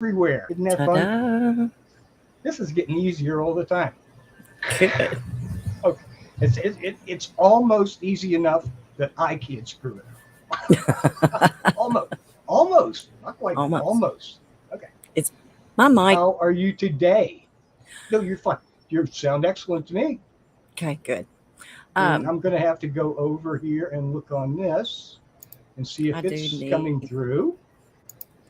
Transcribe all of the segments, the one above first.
everywhere. Isn't that fun? Ta-da. This is getting easier all the time. Good. Okay, it's almost easy enough that I can't screw it up. Almost, almost, not quite, Almost. almost. Okay, It's my mic. how are you today? No, you're fine. You sound excellent to me. Okay, good. And Um, I'm going to have to go over here and look on this and see I if do it's need coming through.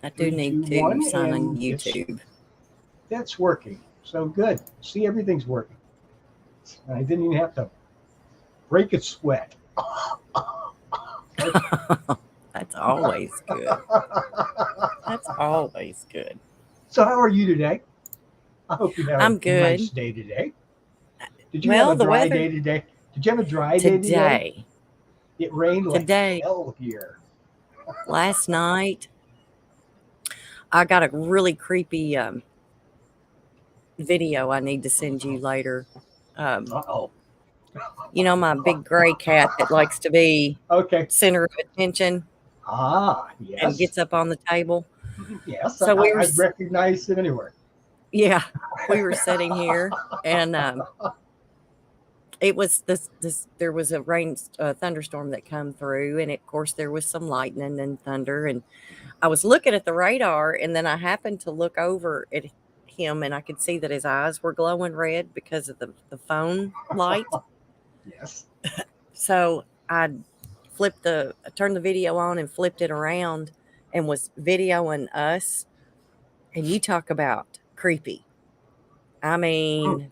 I do Three, need two, to one, sign on and it's YouTube. that's working. So good. See, everything's working. I didn't even have to break a sweat. Okay. That's always good. That's always good. So how are you today? I hope you had a I'm nice good. day today. Did you have Well, a the dry weather day today? Did you have a dry day today? today, It rained like today, hell here. last night, I got a really creepy video I need to send you later. Um, Uh oh. my big gray cat that likes to be Okay. center of attention Ah, and yes. gets up on the table. Yes, So we were, I recognize it anywhere. yeah, we were sitting here, and it was this. There was a thunderstorm that come through, and of course there was some lightning and thunder. And I was looking at the radar, and then I happened to look over at him, and I could see that his eyes were glowing red because of the phone light. Yes. So I turned the video on and flipped it around and was videoing us. And you talk about creepy. I mean,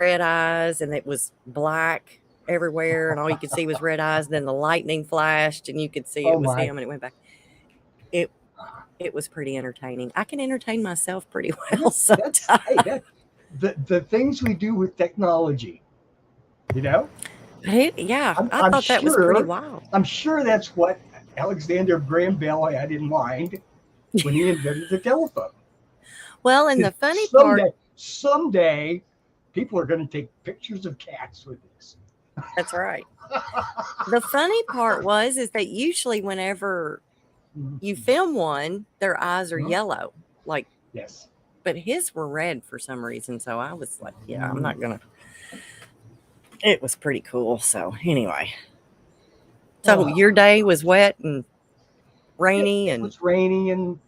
red eyes, and it was black everywhere, and all you could see was red eyes. Then the lightning flashed, and you could see Oh it was my. him, and it went back. It it was pretty entertaining. I can entertain myself pretty well That's hey, sometimes. that the things we do with technology, you know? Yeah, I'm, I I'm thought that was pretty sure wild. I'm sure that's what Alexander Graham Bell had in mind when he invented the telephone. Well, and the Because funny part, someday, people are going to take pictures of cats with this. that's right. The funny part was is that usually whenever you film one, their eyes are Mhm. yellow, like, Yes. but his were red for some reason. So I was like, yeah, I'm Mm. not gonna. It was pretty cool. So anyway, so Oh, your day was wet and rainy, it and was rainy and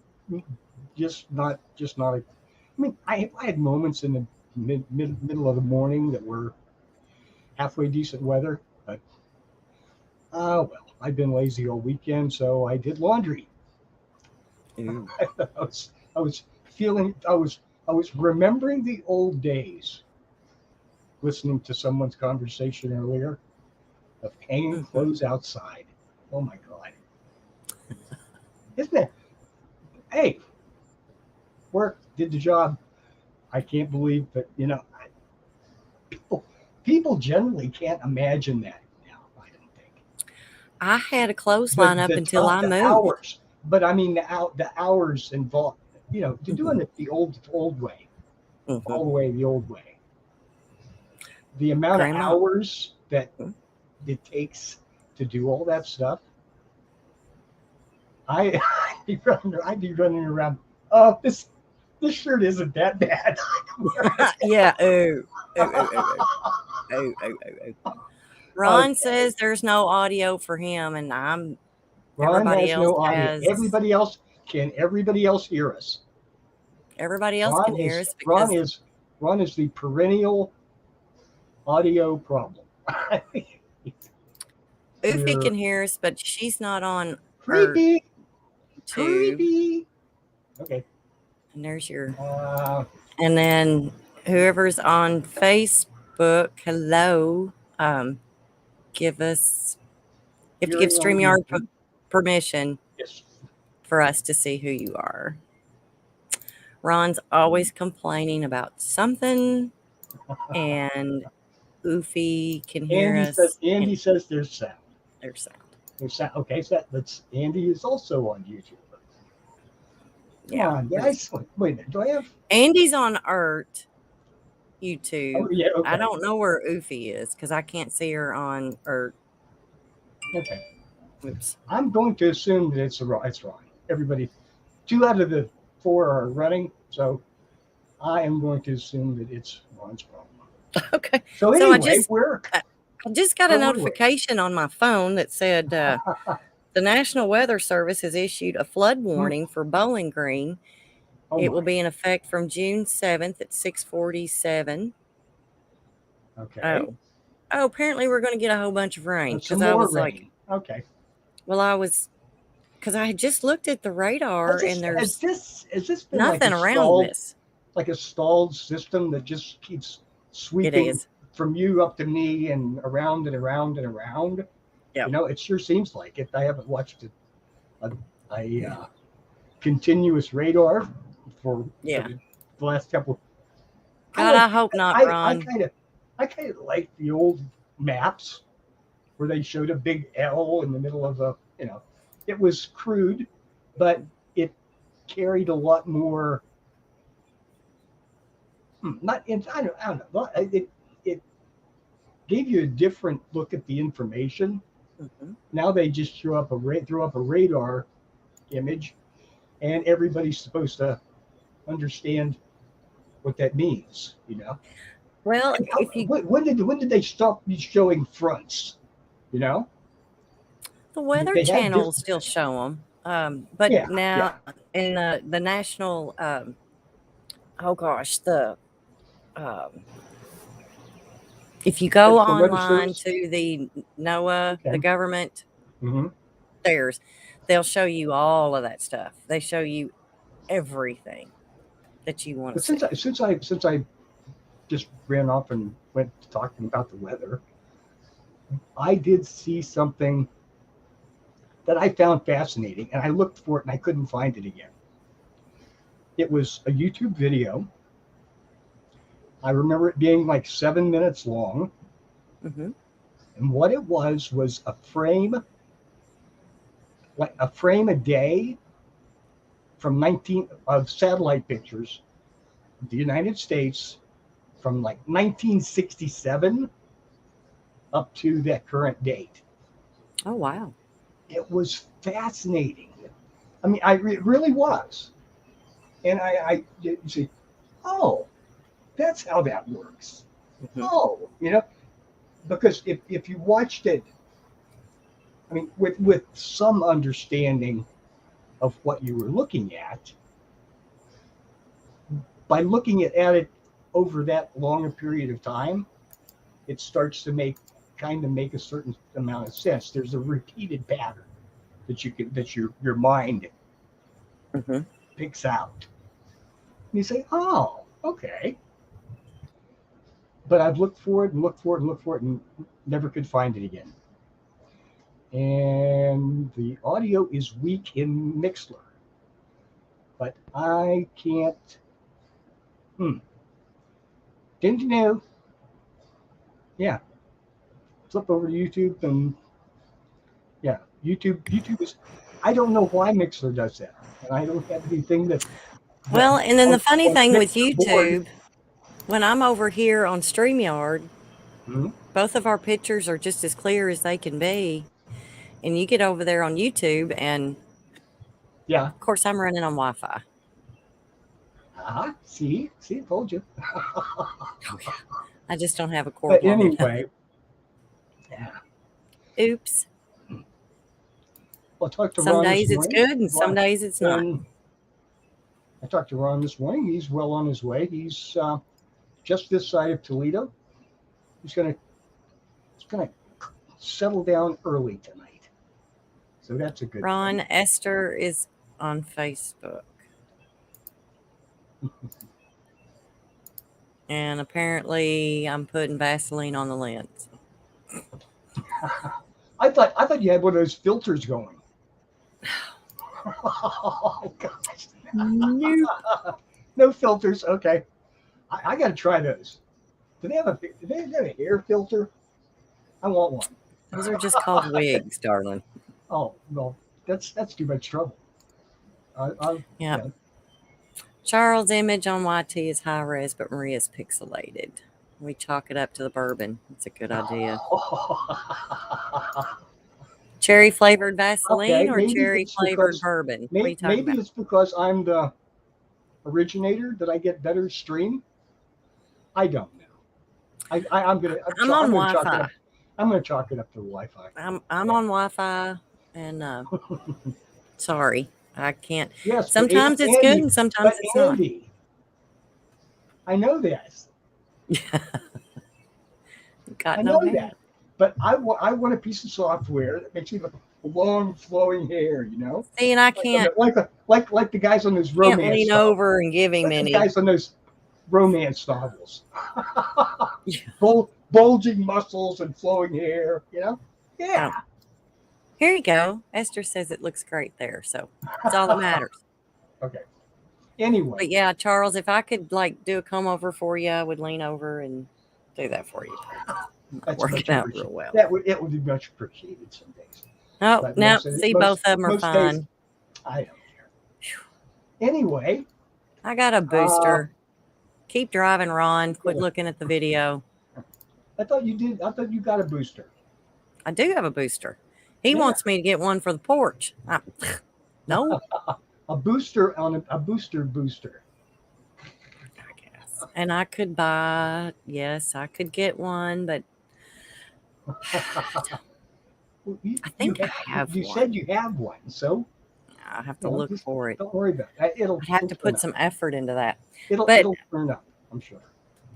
just not. I mean, I had moments in the middle of the morning that were halfway decent weather, but well, I've been lazy all weekend, so I did laundry. ooh, I was feeling I was remembering the old days, listening to someone's conversation earlier of hanging mhm. clothes outside. Oh my god, isn't it? Hey, work did the job. I can't believe that people people generally can't imagine that now. I don't think I had a the clothesline up the until I the moved. hours, but I mean the hours involved. To doing Hmm. it the old way, Hmm. all the way the old way. The amount of Grandma, hours that it takes to do all that stuff. I I'd be running around. Oh, this shirt isn't that bad. yeah, ooh, ooh, ooh, ooh, ooh, ooh, ooh, ooh, ooh. Ron Okay. says there's no audio for him, and Ron everybody has else no audio. has Everybody else hear us? everybody else Ron can hear is us Ron because is Ron is the perennial audio problem. Oofy We're can hear us, but she's not on our creepy, YouTube. creepy. Okay. And there's your, Uh, and then whoever's on Facebook, hello. Give us, you have to give Hearing on StreamYard YouTube. permission Yes. for us to see who you are. Ron's always complaining about something, and Oofy can hear Andy says us, Andy and says there's sound. there's sound. There's sound. Okay, so that's Andy is also on YouTube. Come Yeah, on, but guys. Wait a minute. Do I have? Andy's on Ert Oh YouTube. yeah. I Okay. don't know where Oofy is because I can't see her on Ert. Okay. Oops. I'm going to assume that it's Ron. Everybody, 2 out of the 4 are running, so I am going to assume that it's Ron's problem. Okay. So So anyway, I just got a where were we? notification on my phone that said the National Weather Service has issued a flood warning for Bowling Green. Oh It will my. be in effect from June 7th at 6:47. Okay. Oh, apparently we're going to get a whole bunch of rain Some because I more was like, rain. Okay. well, because I had just looked at the radar and there's Has this been nothing around this. like a stalled system that just keeps It sweeping is. from you up to me and around and around and around? Yep. You know, it sure seems like it. I haven't watched a continuous radar for the last couple. God, I hope not, Ron. I kind of like the old maps where they showed a big L in the middle of a, it was crude, but it carried a lot more. I don't know. It gave you a different look at the information. Mm-hmm. Now they just throw up a radar image, and everybody's supposed to understand what that means. Well, if you when did they stop showing fronts? The Weather They had Channel will still show them, but now in the national, oh gosh, if you go online to the NOAA, the government, they'll show you all of that stuff. They show you everything that you want to see. Since I just ran off and went talking about the weather, I did see something that I found fascinating, and I looked for it and I couldn't find it again. It was a YouTube video. I remember it being like 7 minutes long. Mm-hmm. And what it was a frame, like a frame a day from 19 of satellite pictures of the United States from like 1967 up to that current date. Oh, wow. It was fascinating. I mean, it really was. And I see, oh, that's how that works. Mm-hmm. Oh, because if you watched it, I mean, with some understanding of what you were looking at, by looking at it over that long a period of time, it starts to make a certain amount of sense. There's a repeated pattern that your mind picks out. And you say, oh, okay. But I've looked for it and looked for it and looked for it and never could find it again. And the audio is weak in Mixler. But I can't. Didn't you know? Yeah. Flip over to YouTube and YouTube is. I don't know why Mixler does that, and I don't have anything that. Well, and then the funny thing with YouTube, when I'm over here on StreamYard, both of our pictures are just as clear as they can be, and you get over there on YouTube, and of course I'm running on Wi-Fi. See, I told you. I just don't have a cord. But anyway, Oops. Well, I talked to some Ron days this it's morning. Good, and some days it's not. I talked to Ron this morning. He's well on his way. He's just this side of Toledo. He's gonna settle down early tonight, so that's a good. Ron, thing. Esther is on Facebook. And apparently I'm putting Vaseline on the lens. I thought you had one of those filters going. Oh gosh. Nope. No filters. Okay. I got to try those. Do they have a hair filter? I want one. Those are just called wigs, darling. Oh, well, that's too much trouble. Yeah. Charles' image on YT is high res, but Maria's pixelated. We chalk it up to the bourbon. It's a good idea. Cherry flavored Vaseline or cherry flavored bourbon? Maybe it's because I'm the originator? Did I get better stream? I don't know. I'm gonna I'm on chalk it Wi-Fi. up. I'm gonna chalk it up to Wi-Fi. I'm Yeah. on Wi-Fi, and sorry, I can't. Yes, but Sometimes it's good, Andy, and sometimes but it's not. Andy, I know that. I Got no know hair. that. But I want a piece of software that makes me look long flowing hair. You know, See, and I can't like the guys on those romance lean novels. over and give him Like the any. guys on those romance novels. Yeah. Bulging muscles and flowing hair. You know. Yeah. Oh, here you go. Esther says it looks great there, so that's all that matters. Okay. Anyway. But yeah, Charles, if I could like do a comb over for you, I would lean over and do that for you. That's Working much out real appreciated. well. It would be much appreciated some days. Oh, But no, most see, both of them are most days, fine. I don't care. Anyway, I got a booster. Keep driving, Ron. Quit looking at the video. I thought you did. I thought you got a booster. I do have a booster. He Yeah. wants me to get one for the porch. No, A booster on a booster. I guess. And I could buy, yes, I could get one, but Well, I think I have You one. said you have one, so I have to look for it. don't worry about it. It'll. I'd have to it'll put turn some up. effort into that. It'll But turn up. I'm sure.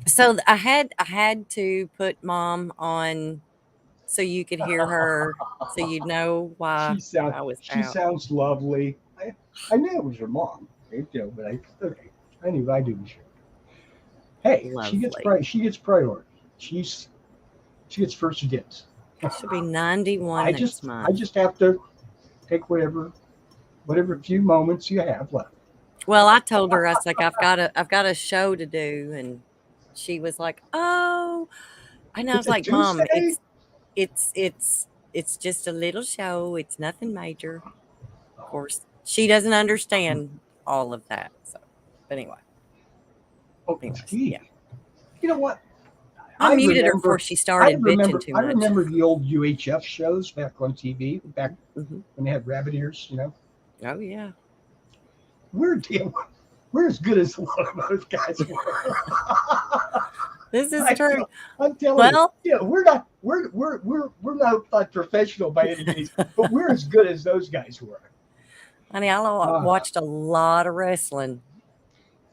so I had to put Mom on so you could hear her, so you'd know why I was She out. sounds lovely. I knew it was her mom, you know, but okay. I knew I do sure. Hey, Lovely. she gets priority. She gets first dibs. She'll be 91 I next I month. just have to take whatever few moments you have left. Well, I told her, I was like, I've got a show to do, and she was like, oh, and I was It's a like, Mom, Tuesday. it's just a little show. It's nothing major. Of course, she doesn't understand all of that. So, but anyway, Oh, anyways, gee. yeah. You know what? I muted her before she started bitching too I much. remember the old UHF shows back on TV, back Mhm. when they had rabbit ears. You know, Oh yeah. we're as good as a lot of those guys were. This is true. I'm telling Well, you, yeah, we're not professional by any means, but we're as good as those guys were. honey, I watched a lot of wrestling.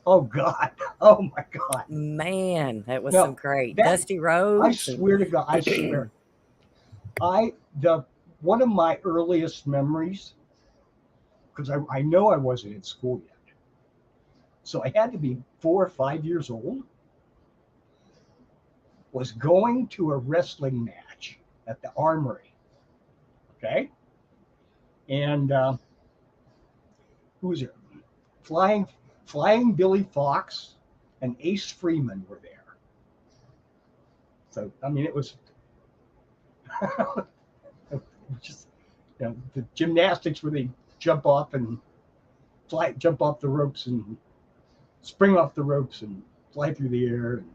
Oh God! Oh my God! Man, that was No, some great that- Dusty Rhodes. I swear to God, I swear. One of my earliest memories, because I know I wasn't in school yet, so I had to be 4 or 5 years old, was going to a wrestling match at the Armory. Okay, and who was there? Flying Billy Fox and Ace Freeman were there. So I mean, it was just, you know, the gymnastics where they jump off the ropes and spring off the ropes and fly through the air. And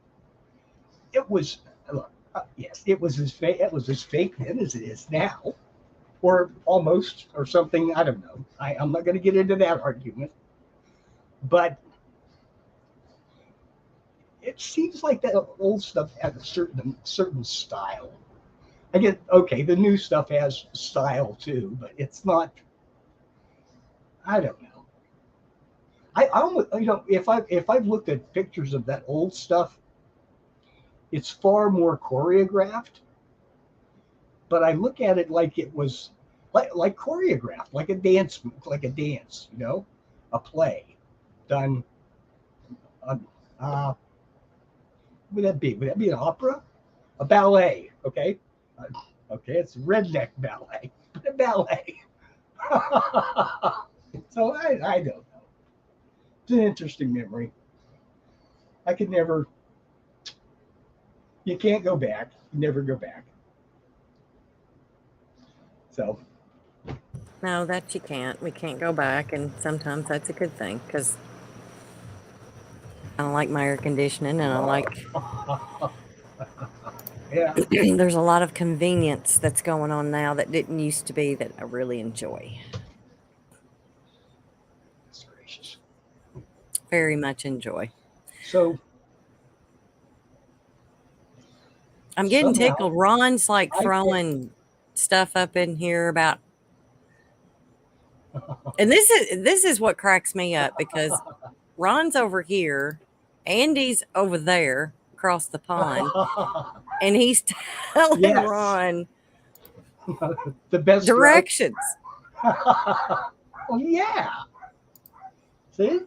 it was, look, yes, it was as fake then as it is now, or almost, or something. I don't know. I'm not going to get into that argument, but it seems like that old stuff had a certain style. I get, okay, the new stuff has style too, but it's not. I don't know. I almost, you know, if I've looked at pictures of that old stuff, it's far more choreographed. But I look at it like it was like choreographed, like a dance, you know, a play done. Would that be? Would that be an opera? A ballet? Okay, okay, it's redneck ballet, but a ballet. So I don't know. It's an interesting memory. I could never. You can't go back. You never go back. So. No, that you can't. We can't go back, and sometimes that's a good thing because I don't like my air conditioning, and I like. Yeah. There's a lot of convenience that's going on now that didn't used to be that I really enjoy. That's gracious. very much enjoy. So I'm getting somehow tickled. Ron's like I get, throwing stuff up in here about, and this is what cracks me up because Ron's over here, Andy's over there across the pond, and he's telling yes, Ron the best route. directions. Well, yeah. See,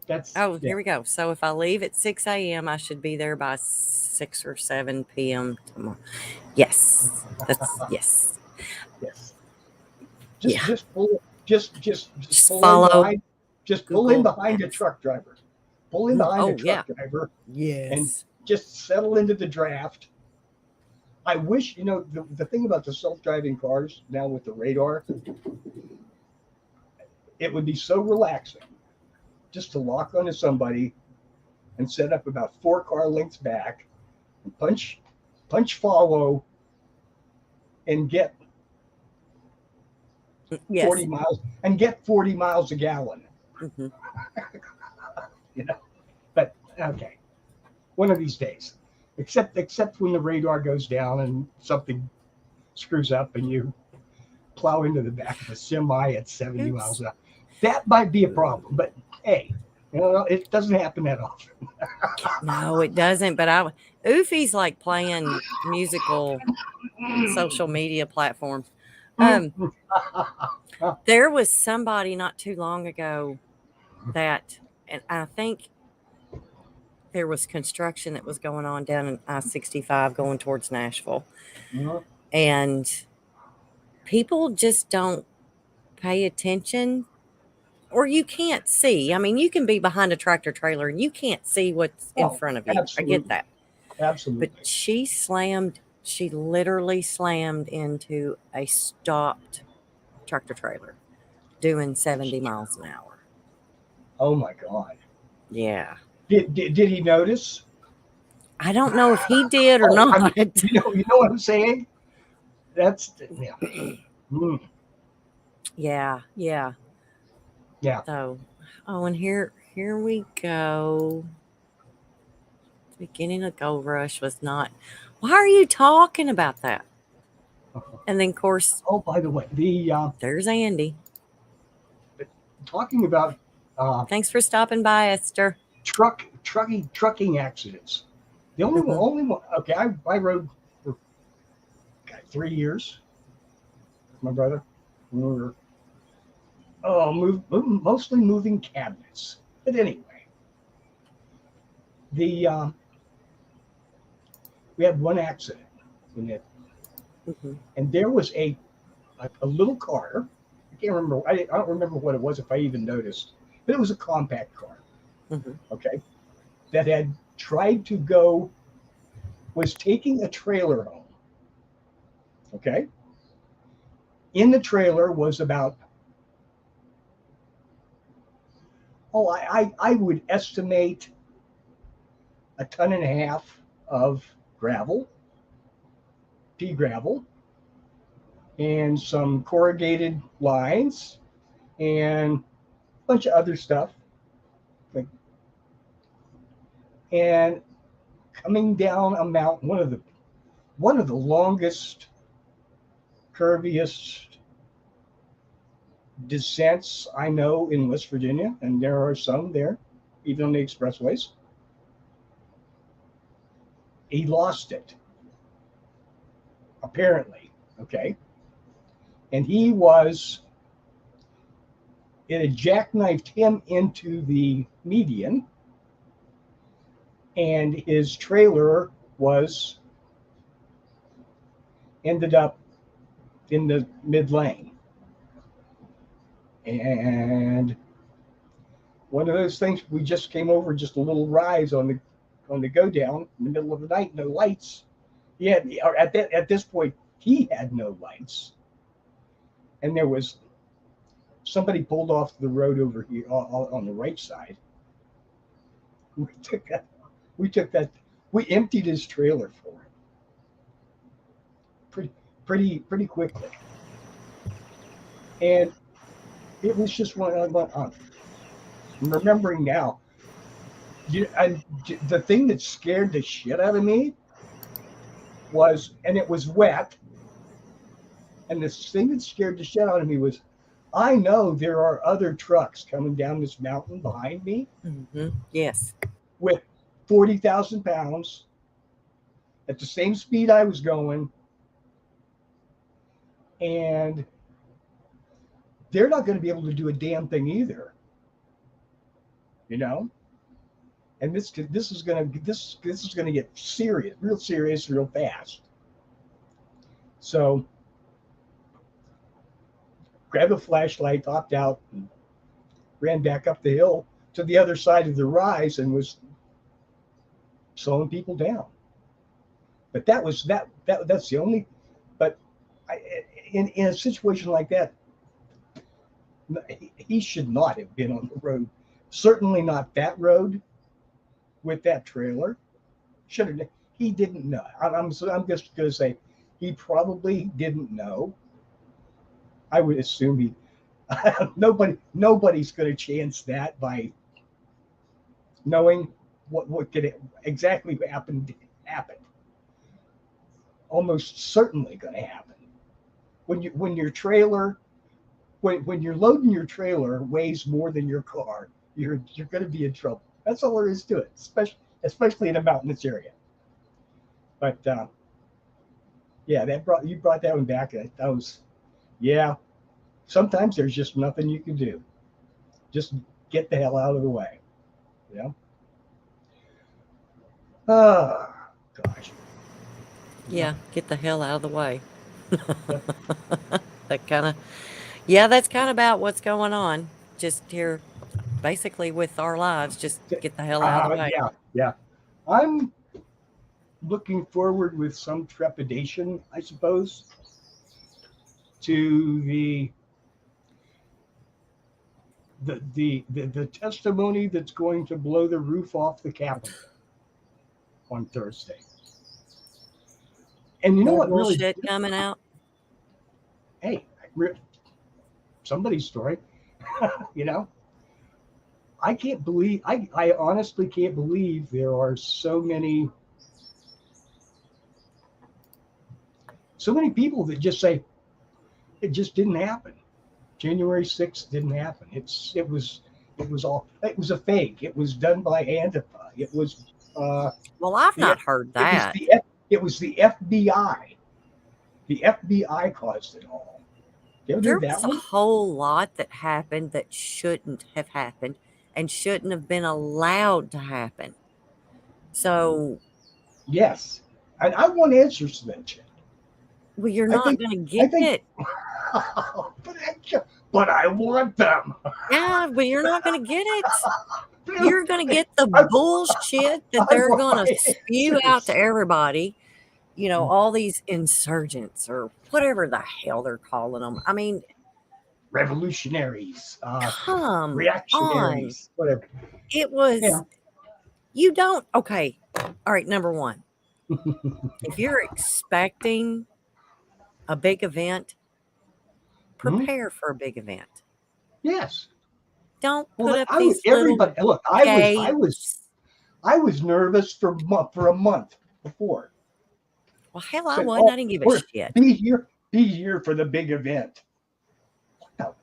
that's Oh, yeah, here we go. So if I leave at 6 a.m., I should be there by 6 or 7 p.m. tomorrow. Yes. That's yes. yes. Yeah. Just pull, just Just pull in follow behind, just pull in Google behind a Maps. truck driver, pull in behind a Oh, yeah. truck driver, and Yes. just settle into the draft. I wish, the thing about the self-driving cars now with the radar, it would be so relaxing just to lock onto somebody and set up about 4 car lengths back and punch follow and get Yes. 40 miles and get 40 miles a gallon, Hmm. you know. But okay, one of these days. Except when the radar goes down and something screws up and you plow into the back of a semi at 70 miles Oops. an hour. That might be a problem, but hey, it doesn't happen that often. No, it doesn't. But Oofy's like playing musical social media platforms. There was somebody not too long ago that, and I think there was construction that was going on down in I-65 going towards Nashville. And people just don't pay attention, or you can't see. I mean, you can be behind a tractor trailer and you can't see what's in Oh, front of you. I get absolutely. that. But Absolutely. she literally slammed into a stopped tractor trailer doing 70 miles an hour. Oh my God. Yeah. Did he notice? I don't know if he did or Oh, not. you know what I'm saying? That's yeah. Mm, Yeah, yeah. yeah. So, oh, and here we go. The beginning of Gold Rush was not. Why are you talking about that? And then, of course, Oh, by the way, there's Andy. talking about uh, Thanks for stopping by, Esther. trucking accidents. The Hmm. only one. Okay, I rode for 3 years with my brother. We were mostly moving cabinets. But anyway, the we had one accident in it, Hmm. and there was a little car. I can't remember. I don't remember what it was if I even noticed, but it was a compact car. Hmm. Okay, that had tried to go was taking a trailer home. Okay, in the trailer was about I would estimate a ton and a half of gravel, pea gravel, and some corrugated lines and a bunch of other stuff. Like, and coming down a mountain, one of the longest, curviest descents I know in West Virginia, and there are some there, even on the expressways. He lost it, apparently. Okay. And it had jackknifed him into the median, and his trailer was ended up in the mid lane. And one of those things, we just came over just a little rise on the go down in the middle of the night, no lights. Or at this point he had no lights, and there was somebody pulled off the road over here on the right side. We took that. We took that. We emptied his trailer for him pretty pretty quickly, and it was just one. I'm remembering now. The thing that scared the shit out of me was, and it was wet, and this thing that scared the shit out of me was, I know there are other trucks coming down this mountain behind me Yes. with 40,000 pounds at the same speed I was going, and they're not going to be able to do a damn thing either, you know. And this is going to get serious, real fast. So, grabbed a flashlight, hopped out, and ran back up the hill to the other side of the rise, and was slowing people down. But that's the only. But in a situation like that, he should not have been on the road. Certainly not that road with that trailer. Should have. He didn't know. I'm just going to say he probably didn't know. I would assume he. Nobody's going to chance that by knowing what could exactly happen. Almost certainly going to happen when your trailer. When you're loading your trailer weighs more than your car, you're going to be in trouble. That's all there is to it, especially in a mountainous area. But yeah, you brought that one back. That was, yeah. Sometimes there's just nothing you can do. Just get the hell out of the way. You know. Oh gosh. Yeah, get the hell out of the way. That kind of, yeah, that's kind of about what's going on. Just here, basically with our lives, just get the hell out of the way. Yeah. I'm looking forward with some trepidation, I suppose, to the testimony that's going to blow the roof off the Capitol on Thursday. And you know what really bullshit coming out? Hey, somebody's story. You know, I can't believe, I honestly can't believe there are so many people that just say it just didn't happen. January 6th didn't happen. It was a fake. It was done by Antifa. It was well, I've not heard that. It was the FBI. The FBI caused it all. There was a whole lot that happened that shouldn't have happened and shouldn't have been allowed to happen. So yes, and I want answers to that shit. Well, you're not going to get it. But I want them. Yeah, but you're not going to get it. You're going to get the bullshit that they're going to spew out to everybody. You know, all these insurgents or whatever the hell they're calling them. I mean, revolutionaries, come reactionaries, on. whatever. It was, you don't, okay. All right, number one, if you're expecting a big event, prepare for a big event. Yes. Don't put up these everybody. Little look, I was nervous for a month before. Well, hell, I wasn't. I didn't give a shit. Be here for the big event. No,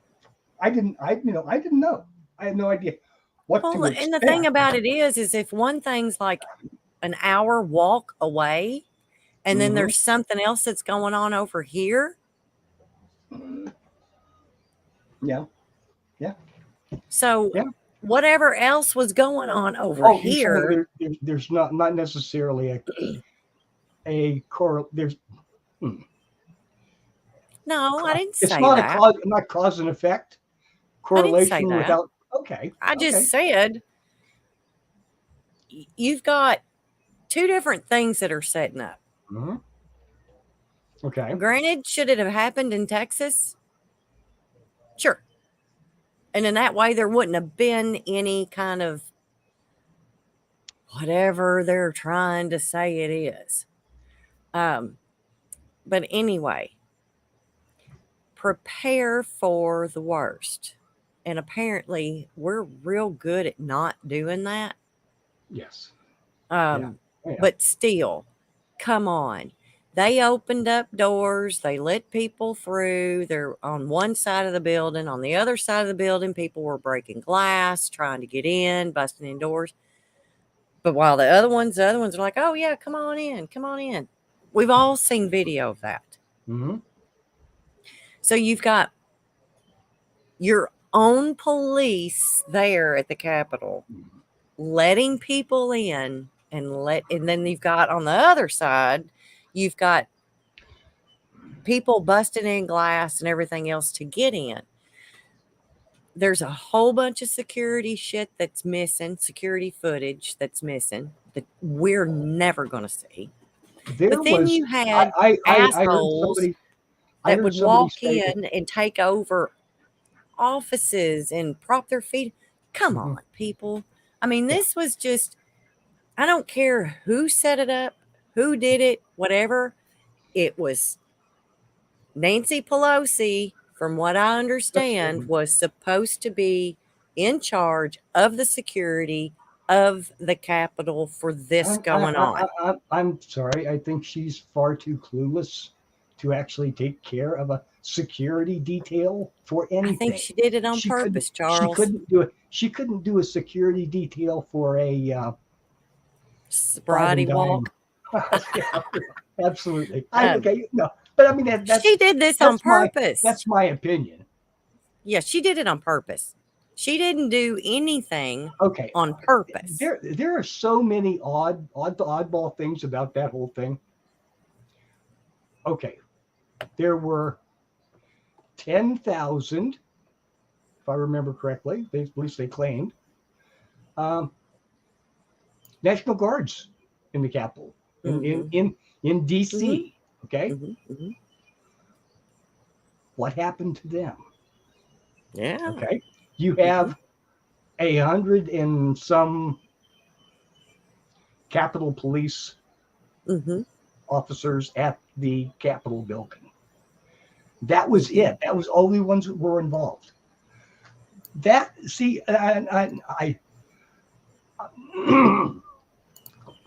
I didn't know. I had no idea what to expect. And the thing about it is if one thing's like an hour walk away, and then there's something else that's going on over here. Yeah. So whatever else was going on over here, there's not necessarily a correlation. There's no, I didn't say that. It's not cause and effect correlation without. Okay. I just said you've got two different things that are setting up. Mm-hmm. Okay. Granted, should it have happened in Texas? Sure. And in that way, there wouldn't have been any kind of whatever they're trying to say it is. But anyway, prepare for the worst. And apparently we're real good at not doing that. Yes. Yeah. But still, come on. They opened up doors. They let people through. They're on one side of the building. On the other side of the building, people were breaking glass, trying to get in, busting in doors. But while the other ones are like, oh, yeah, come on in, come on in. We've all seen video of that. Mm-hmm. So you've got your own police there at the Capitol letting people in and then you've got on the other side, you've got people busting in glass and everything else to get in. There's a whole bunch of security shit that's missing, security footage that's missing that we're never going to see. But then you had assholes that would walk in and take over offices and prop their feet. Come on, people. I mean, this was just, I don't care who set it up, who did it, whatever. It was Nancy Pelosi, from what I understand, was supposed to be in charge of the security of the Capitol for this going on. I'm sorry. I think she's far too clueless to actually take care of a security detail for anything. I think she did it on purpose, Charles. She couldn't do a security detail for a sobriety walk. Yeah, absolutely. But I mean that's she did this on purpose. That's my opinion. Yeah, she did it on purpose. She didn't do anything on purpose. There are so many oddball things about that whole thing. Okay. There were 10,000, if I remember correctly, at least they claimed, National Guards in the Capitol, in D.C. Okay? What happened to them? Yeah. Okay. You have 100 and some Capitol Police officers at the Capitol building. That was it. That was all the ones that were involved.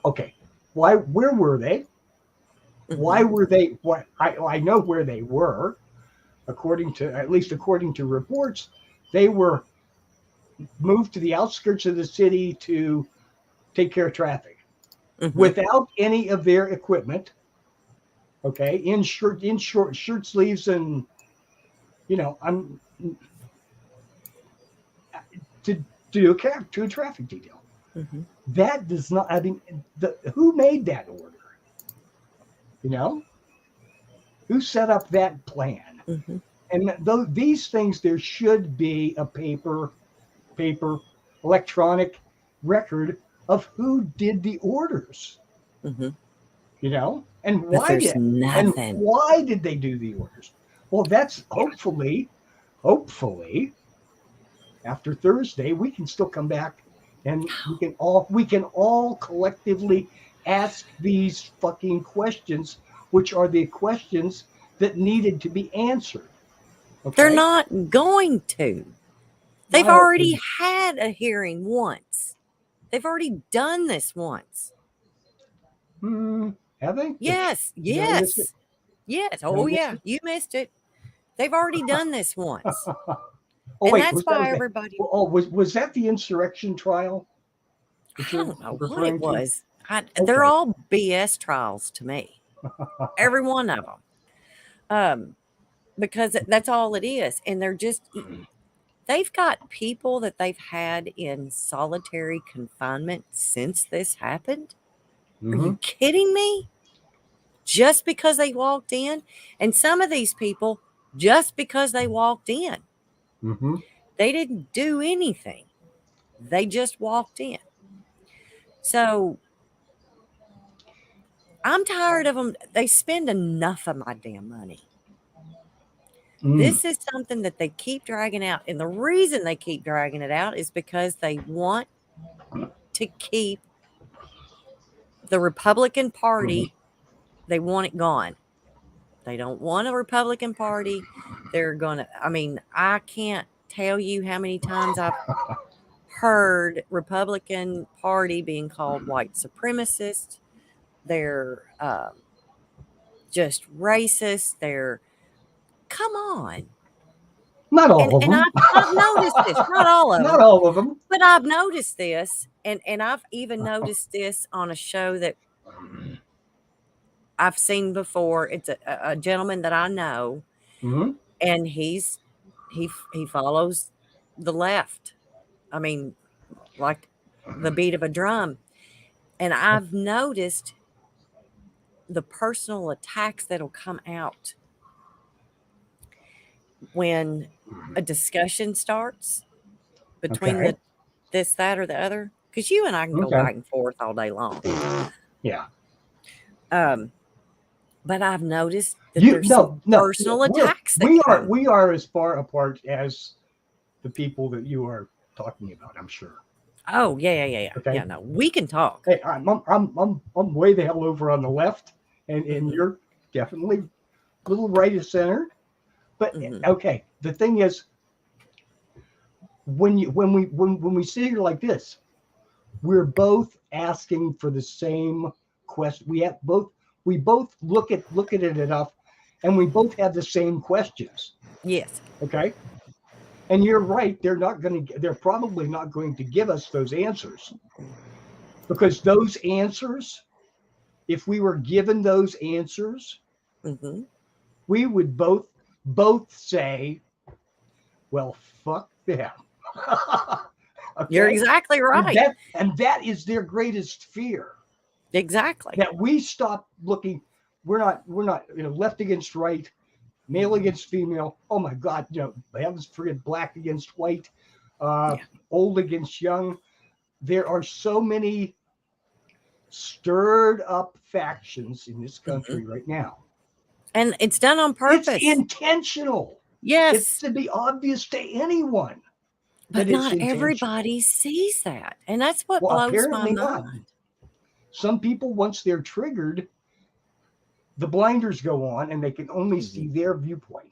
Okay. Where were they? Why were they? I know where they were. According to reports, they were moved to the outskirts of the city to take care of traffic without any of their equipment. Okay, in shirt sleeves, and I'm to do a traffic detail. That does not. I mean, who made that order? Who set up that plan? And these things, there should be a paper, electronic record of who did the orders. And why did they do the orders? Well, that's hopefully after Thursday we can still come back and we can all collectively ask these fucking questions, which are the questions that needed to be answered. Okay? They're not going to. They've already had a hearing once. They've already done this once. Have they? Yes. Oh, yeah. You missed it. They've already done this once. That's why everybody. Was that the insurrection trial? I don't know what it was. They're all BS trials to me. Every one of them. Because that's all it is. And they've got people that they've had in solitary confinement since this happened. Are you kidding me? Just because they walked in? And some of these people, just because they walked in. They didn't do anything. They just walked in. So I'm tired of them. They spend enough of my damn money. This is something that they keep dragging out. And the reason they keep dragging it out is because they want to keep the Republican Party, they want it gone. They don't want a Republican Party. They're going to, I can't tell you how many times I've heard Republican Party being called white supremacist. They're just racist. Come on. Not all of And them. I've noticed this, not all of Not them, all of them. but I've noticed this, and I've even noticed this on a show that I've seen before. It's a gentleman that I know, Mm-hmm. and he follows the left. I mean, like the beat of a drum. And I've noticed the personal attacks that'll come out when a discussion starts between Okay. this, that, or the other. Because you and I can go Okay. back and forth all day long. Yeah. But I've noticed that there's some personal attacks that come. We are as far apart as the people that you are talking about, I'm sure. Oh, yeah. Okay. Yeah, no, we can talk. Hey, I'm way the hell over on the left, and you're definitely a little right of center. But okay, the thing is, when we sit here like this, we're both asking for the same question. We both look at it enough, and we both have the same questions. Yes. Okay. And you're right. They're probably not going to give us those answers, because those answers, if we were given those answers, we would both say, well, fuck them. Okay? You're exactly right. And that is their greatest fear. Exactly. That we stop looking. We're not left against right, male against female. Oh my God, heavens forget, black against white, old against young. There are so many stirred up factions in this country right now. And it's done on purpose. It's intentional. Yes. It's to be obvious to anyone. But not everybody sees that. And that's what blows my mind. Not. Some people, once they're triggered, the blinders go on and they can only see their viewpoint.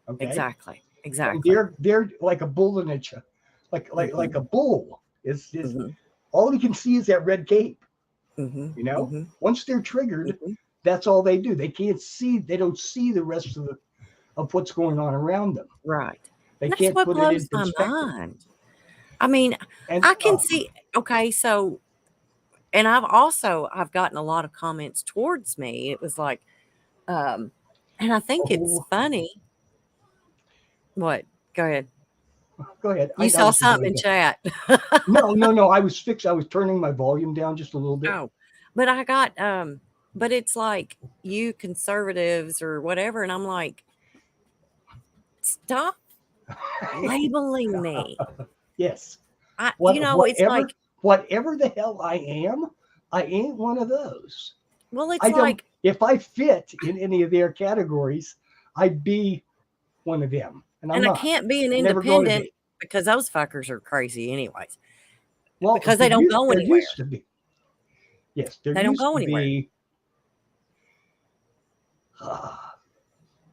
Okay? Exactly. And they're like a bull in a like a bull. Is all you can see is that red cape. Once they're triggered, that's all they do. They can't see. They don't see the rest of what's going on around them. Right. They can't put it in perspective. My mind. I mean, I can see. Okay, so, and I've gotten a lot of comments towards me. It was like, and I think it's funny. What? Go ahead. Go ahead. You saw something in chat. No. I was turning my volume down just a little bit. Oh, but I got, but it's like you conservatives or whatever. And I'm like, stop labeling me. Yes. It's like, whatever the hell I am, I ain't one of those. Well, it's like, if I fit in any of their categories, I'd be one of them. And I can't be an independent because those fuckers are crazy anyways. Well, because they don't go anywhere. Used to be. Yes, they don't go anywhere.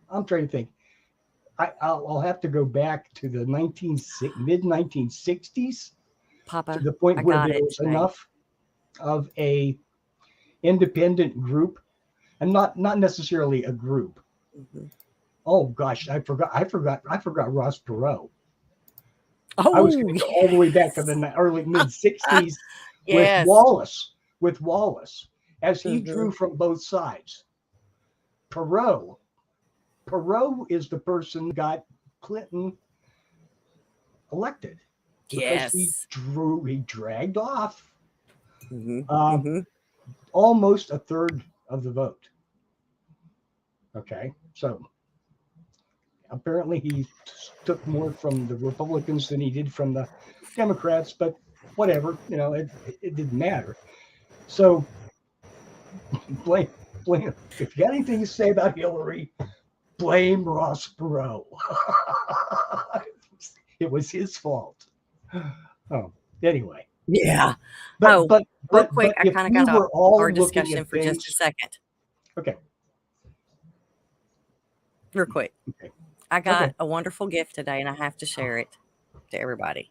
I'm trying to think. I'll have to go back to the mid 1960s, Papa, to the point where there was enough of a independent group, and not necessarily a group. Oh gosh, I forgot Ross Perot. Oh, I was going to go all the way back to the early mid 60s with Wallace, as he drew from both sides. Perot is the person who got Clinton elected. Yes. He dragged off almost a third of the vote. Okay, so apparently he took more from the Republicans than he did from the Democrats, but whatever, it didn't matter. So blame. If you got anything to say about Hillary, blame Ross Perot. It was his fault. Oh, anyway. Yeah. But real quick, I kind of got off our discussion for just a second. Okay. Real quick. Okay. I got Okay. a wonderful gift today, and I have to share it to everybody.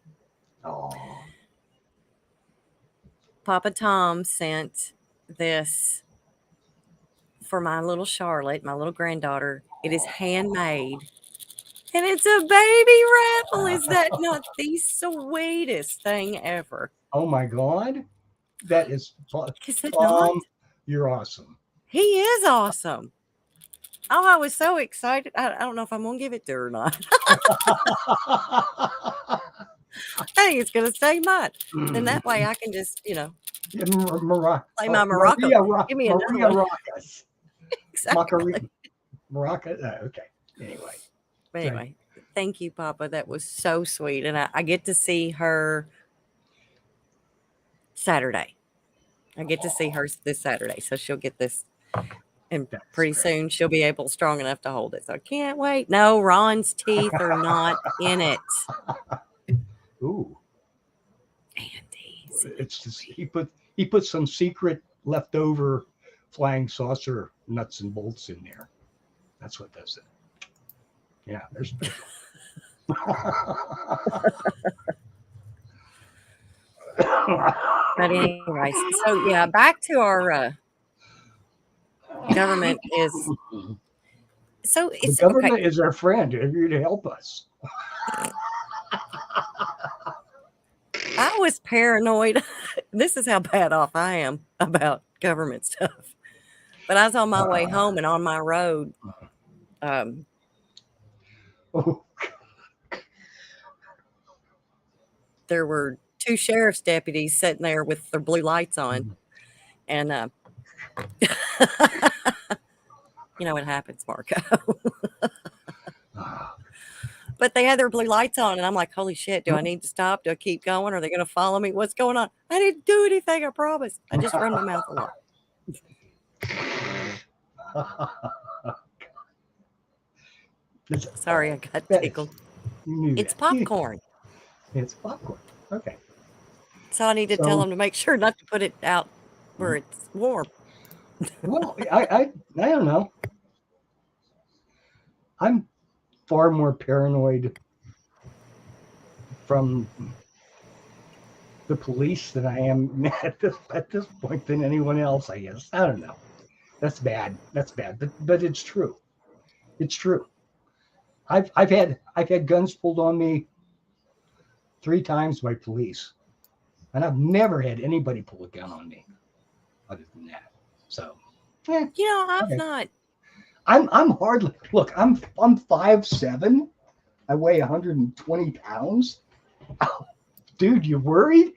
Oh. Papa Tom sent this for my little Charlotte, my little granddaughter. It is handmade, and it's a baby raffle. Is that not the sweetest thing ever? Oh my God. That is Is it not? Tom. You're awesome. He is awesome. Oh, I was so excited. I don't know if I'm going to give it to her or not. I think it's going to stay mine. Then that way I can just, play my maraca. Give me another Maria one. Rocas. Exactly. Maraca. Okay. Anyway, thank you, Papa. That was so sweet. And I get to see her Saturday. I get to see her this Saturday. So she'll get this. And pretty soon she'll be strong enough to hold it. So I can't wait. No, Ron's teeth are not in it. Ooh. Andy's. It's just, he put some secret leftover flying saucer nuts and bolts in there. That's what does it. Yeah, there's But anyway, so yeah, back to our government is so the it's government okay. is our friend. They're here to help us. I was paranoid. This is how bad off I am about government stuff. But I was on my way home and on my road. There were 2 sheriff's deputies sitting there with their blue lights on. And you know what happens, Marco. But they had their blue lights on, and I'm like, holy shit, do I need to stop? Do I keep going? Are they going to follow me? What's going on? I didn't do anything, I promise. I just run my mouth a lot. Sorry, I got tickled. It's popcorn. It's popcorn. Okay. So I need to tell them to make sure not to put it out where it's warm. Well, I don't know. I'm far more paranoid from the police than I am at this point than anyone else, I guess. I don't know. That's bad. But it's true. It's true. I've had guns pulled on me 3 times by police, and I've never had anybody pull a gun on me other than that. So, I've not. I'm hardly look. I'm 5'7". I weigh 120 pounds. Oh, dude, you worried?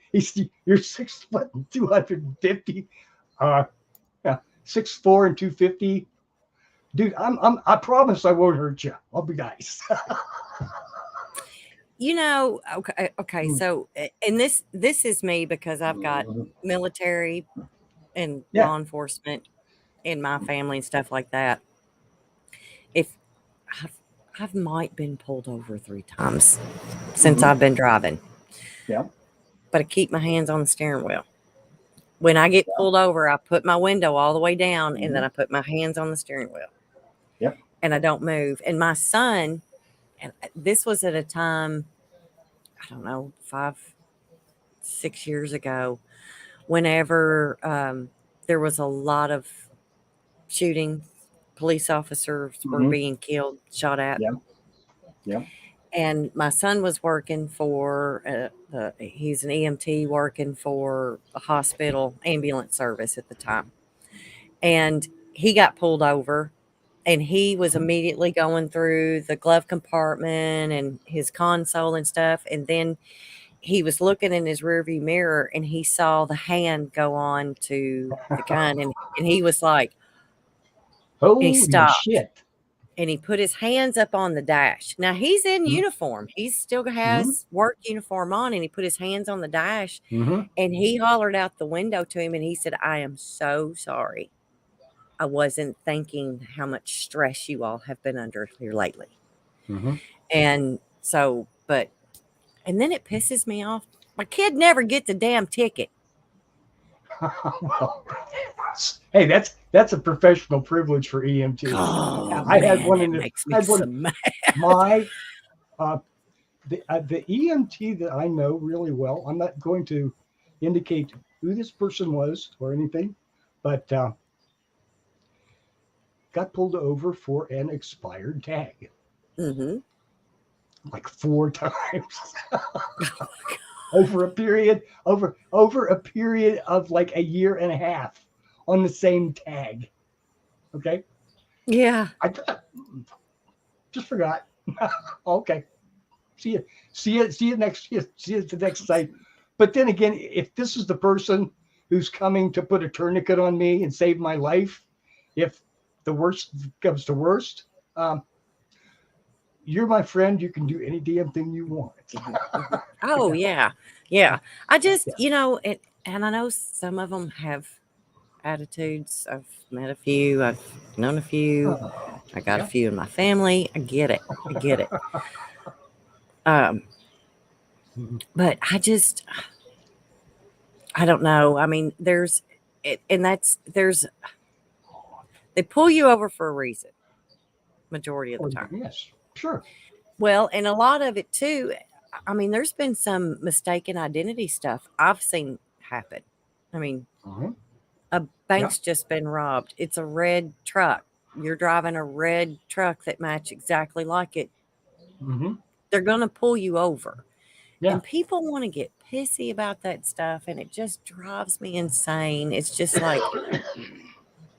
You're 6 foot and 250. 6'4" and 250. Dude, I promise I won't hurt you. I'll be nice. Okay. So, and this is me because I've got military and law enforcement in my family and stuff like that. If I've might been pulled over 3 times since I've been driving. Yeah. But I keep my hands on the steering wheel. When I get pulled over, I put my window all the way down and then I put my hands on the steering wheel. Yep. And I don't move. And my son, and this was at a time, I don't know, 5, 6 years ago, whenever there was a lot of shooting, police officers were being killed, shot at. Yeah. And my son was working for, he's an EMT working for a hospital ambulance service at the time. And he got pulled over and he was immediately going through the glove compartment and his console and stuff. And then he was looking in his rearview mirror and he saw the hand go on to the gun. And he was like, holy he stopped. shit. And he put his hands up on the dash. Now he's in uniform. He still has work uniform on, and he put his hands on the dash and he hollered out the window to him and he said, I am so sorry. I wasn't thinking how much stress you all have been under here lately. And so, and then it pisses me off. My kid never gets a damn ticket. Well, hey, that's a professional privilege for EMT. Oh I had man, one it in the, makes I me had so one, mad. my, the EMT that I know really well. I'm not going to indicate who this person was or anything, but got pulled over for an expired tag Mm-hmm. like 4 times over a period of like a year and a half on the same tag. Okay, Yeah. I just forgot. Okay, see you, see you at the next site. But then again, if this is the person who's coming to put a tourniquet on me and save my life, if the worst comes to worst, um, you're my friend. You can do any damn thing you want. Mhm, mhm. Oh, yeah. Yeah. I just, Yeah. and I know some of them have attitudes. I've met a few, I've known a few, I got a Yeah. few in my family. I get it. I get it. Um, Mhm. but I don't know. I mean, they pull you over for a reason, majority of the time. Yes, sure. Well, and a lot of it too, I mean, there's been some mistaken identity stuff I've seen happen. I mean, Mhm. a Yeah. bank's just been robbed. It's a red truck. You're driving a red truck that match exactly like it. Hmm. They're going to pull you over. Yeah. And people want to get pissy about that stuff and it just drives me insane. It's just like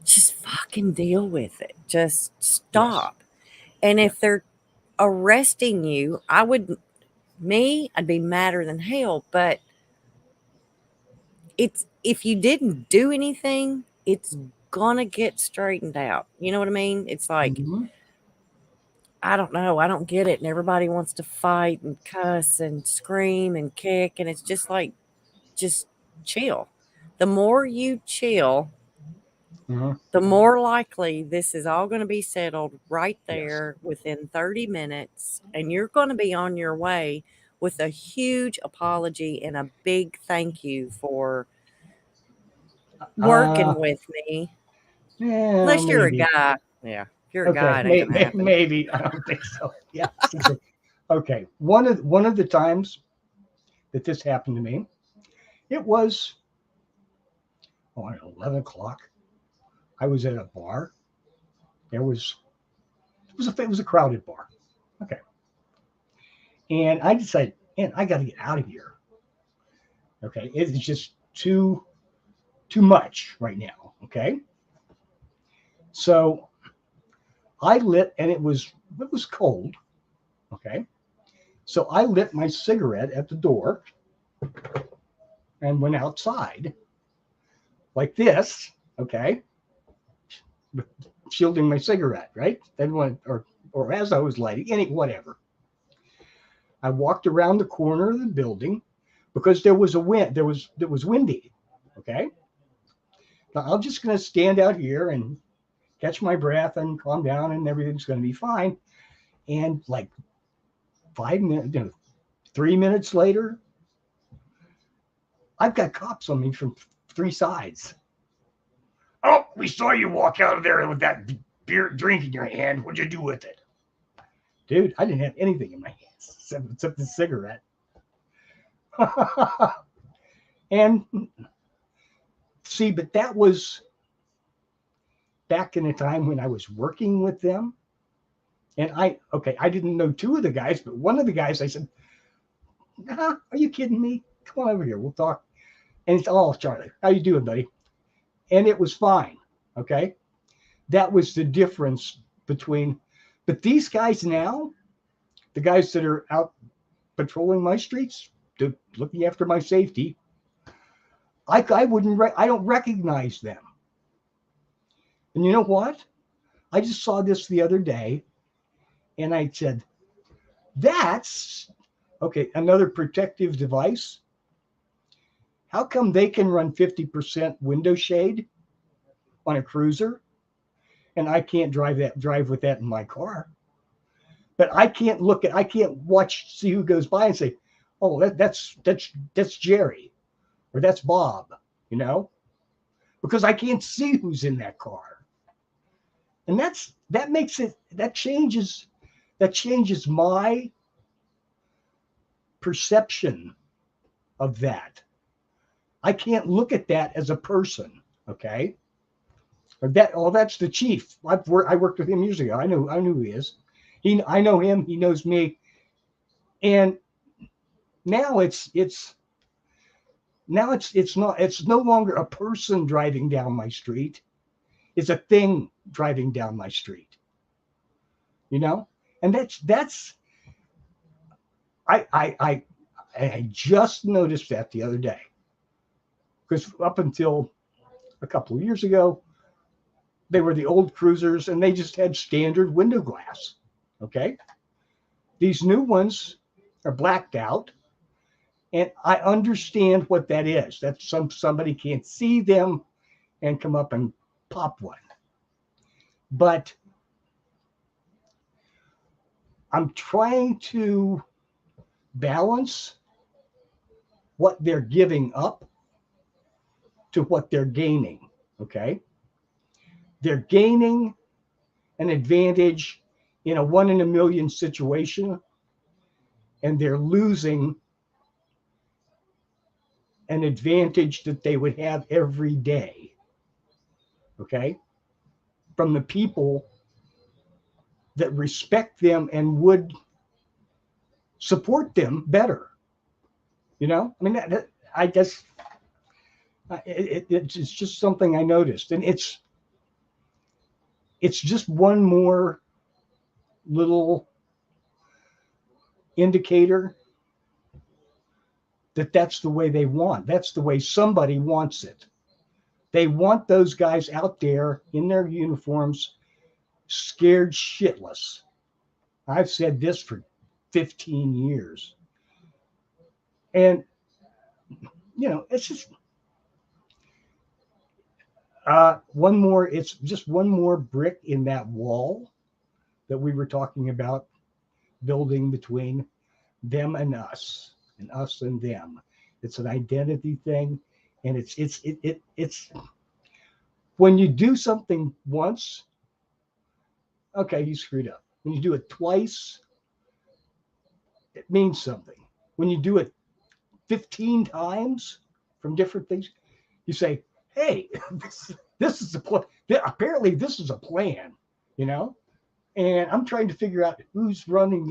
just fucking deal with it. Just Yes. stop. And Yeah. if they're arresting you, I'd be madder than hell, but it's if you didn't do anything, it's gonna get straightened out. You know what I mean? It's like, Hmm. I don't know, I don't get it. And everybody wants to fight and cuss and scream and kick. And it's just like, just chill. The more you chill, Hmm. the more likely this is all going to be settled right Yes. there within 30 minutes. And you're going to be on your way with a huge apology and a big thank you for Uh, working with me. yeah, Unless you're a maybe. guy. Yeah. If you're a Okay, guy, it ain't going to happen. maybe. I don't think so. Yeah. Okay. One of the times that this happened to me, it was at 11 o'clock. I was at a bar. There was it was a crowded bar. Okay, and I decided, man, I got to get out of here. Okay, it's just too much right now. Okay, so I lit, and it was cold. Okay, so I lit my cigarette at the door and went outside like this. Okay, shielding my cigarette, right? Then when or as I was lighting, whatever. I walked around the corner of the building because there was a wind. It was windy. Okay, now I'm just going to stand out here and catch my breath and calm down, and everything's going to be fine. And like 5 minutes, 3 minutes later, I've got cops on me from three sides. Oh, we saw you walk out of there with that beer drink in your hand. What'd you do with it? Dude, I didn't have anything in my hands except the cigarette. And see, but that was back in the time when I was working with them. And I didn't know two of the guys, but one of the guys, I said, are you kidding me? Come on over here. We'll talk. And it's, oh, Charlie, how you doing, buddy? And it was fine. Okay. That was the difference between, but these guys now, the guys that are out patrolling my streets, looking after my safety, I don't recognize them. And you know what? I just saw this the other day and I said, that's okay. Another protective device. How come they can run 50% window shade on a cruiser and I can't drive with that in my car? But I can't see who goes by and say, oh, that's Jerry or that's Bob, you know? because I can't see who's in that car. And that changes my perception of that. I can't look at that as a person, okay? Or that's the chief. I worked with him years ago. I knew who he is. I know him. He knows me. And now it's no longer a person driving down my street. It's a thing driving down my street. And that's I just noticed that the other day. Because up until a couple of years ago, they were the old cruisers and they just had standard window glass. Okay. These new ones are blacked out. And I understand what that is. That's somebody can't see them and come up and pop one. But I'm trying to balance what they're giving up to what they're gaining. Okay. They're gaining an advantage in a 1 in a million situation, and they're losing an advantage that they would have every day. Okay. From the people that respect them and would support them better. I mean, I guess it's just something I noticed. And it's just one more little indicator that that's the way they want. That's the way somebody wants it. They want those guys out there in their uniforms, scared shitless. I've said this for 15 years. And, it's just it's just one more brick in that wall that we were talking about building between them and us and them. It's an identity thing. And it's when you do something once, okay, you screwed up. When you do it twice, it means something. When you do it 15 times from different things, you say, hey, this is a plan. Apparently this is a plan, and I'm trying to figure out who's running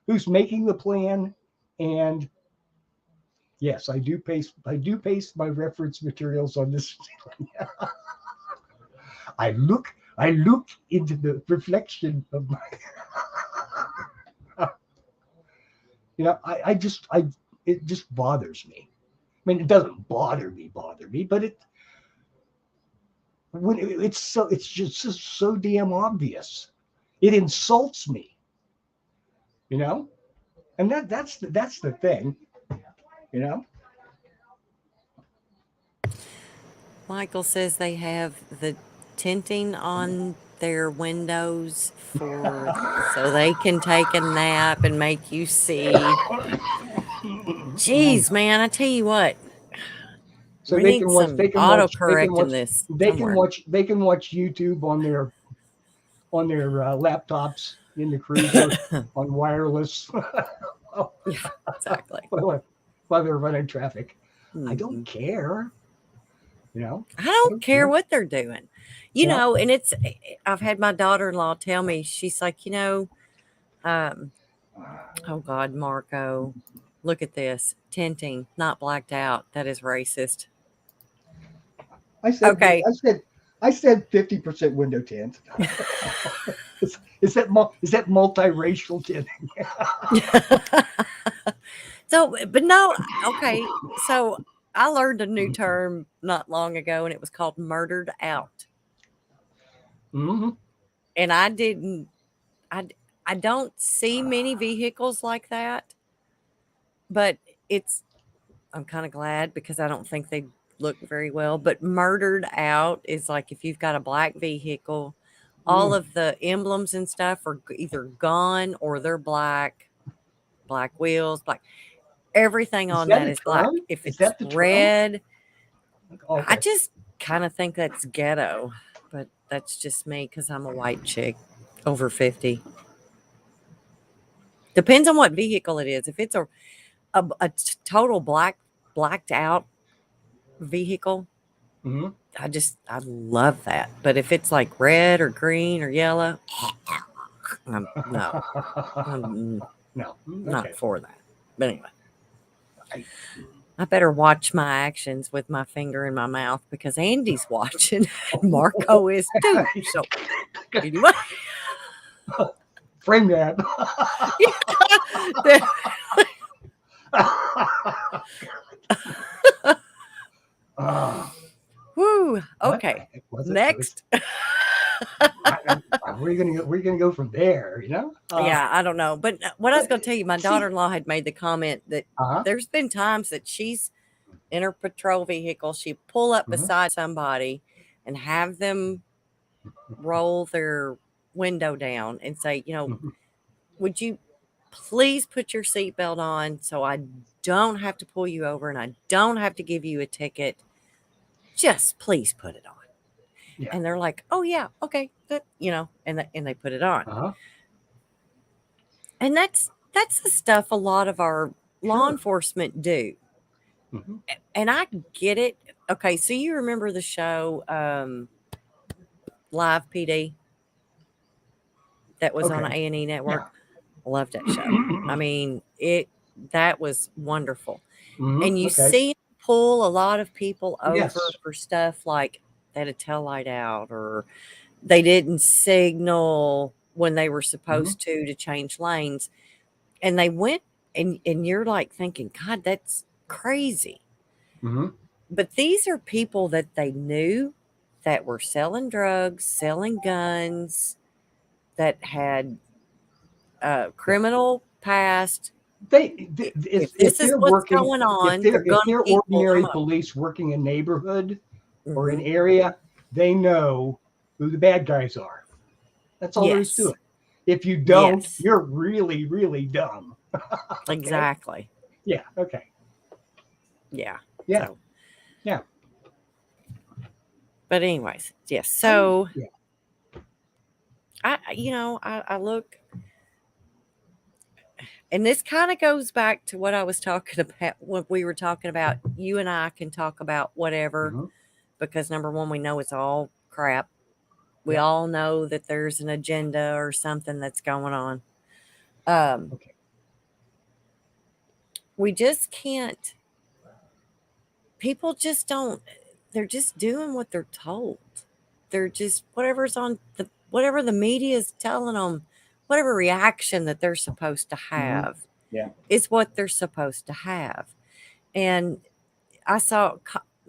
who's making the plan. And yes, I do paste my reference materials on this. I look into the reflection of my it just bothers me. I mean, it doesn't bother me, but it's just so damn obvious. It insults me, and that's the thing, Michael says they have the tinting on their windows so they can take a nap and make you see. Jeez, man, I tell you what. So We they need can watch some they can watch they can autocorrect in watch this they can somewhere. watch they can watch YouTube on their laptops in the cruiser on wireless. Yeah, exactly. while they're running traffic. I Mm-hmm. don't care. I don't care what they're doing. And I've had my daughter-in-law tell me, she's like, oh God, Marco, look at this. Tinting, not blacked out. That is racist. I said Okay. I said 50% window tint. is that multiracial tinting? So, but no, okay. So I learned a new term not long ago, and it was called murdered out. Mm-hmm. And I don't see many vehicles like that, but I'm kind of glad because I don't think they look very well. But murdered out is like if you've got a black vehicle, all of the emblems and stuff are either gone or they're black wheels, black. Everything on that is black. If it's red, Okay. kind of think that's ghetto, but that's just me because I'm a white chick over 50. Depends on what vehicle it is. If it's a total blacked out vehicle, Mm-hmm. I love that. But if it's like red or green or yellow, no, I'm No. not Okay. for that. But anyway, I, I better watch my actions with my finger in my mouth because Andy's watching and Marco is too. So anyway, frame that. Woo. What the Okay. heck was it? Next. Where are you gonna go from there? Yeah, I don't know. But what I was going to tell you, my See, daughter-in-law had made the comment that uh-huh. there's been times that she's in her patrol vehicle, she pull up Mm-hmm. beside somebody and have them roll their window down and say, Mm-hmm. would you please put your seatbelt on so I don't have to pull you over and I don't have to give you a ticket. Just please put it on. Yeah. And they're like, oh yeah, okay, good, and they put it on. Uh-huh. And that's the stuff a lot of our law Sure. enforcement do. Mm-hmm. And I get it. Okay, so you remember the show Live PD that was on Okay. A&E Network? Yeah. Loved that show. I mean, that was wonderful. And Mm-hmm. you Okay. see 'em pull a lot of people over Yes. for stuff like they had a tail light out or they didn't signal when they were Mm-hmm. supposed to change lanes. And they went and you're like thinking, God, that's crazy. Mm-hmm. But these are people that they knew that were selling drugs, selling guns, that had Yeah. criminal past. If This is they're what's working, going on, they're if going to they're keep pulling ordinary them over. police working a neighborhood or an Mm-hmm. area, they know who the bad guys are. That's all there is to Yes. it. If you don't, Yes. you're really, really dumb. Okay. Exactly. Yeah. Okay. Yeah. Yeah. So, Yeah. but anyways, yes. So Yeah. I look, and this kind of goes back to what I was talking about when we were talking about you and I can talk about whatever Mm-hmm. because number one, we know it's all crap. We Yeah. all know that there's an agenda or something that's going on. Okay. We just can't, people just don't, they're just doing what they're told. They're just, whatever the media is telling them, whatever reaction that they're supposed to Mm-hmm. have Yeah. is what they're supposed to have. And I saw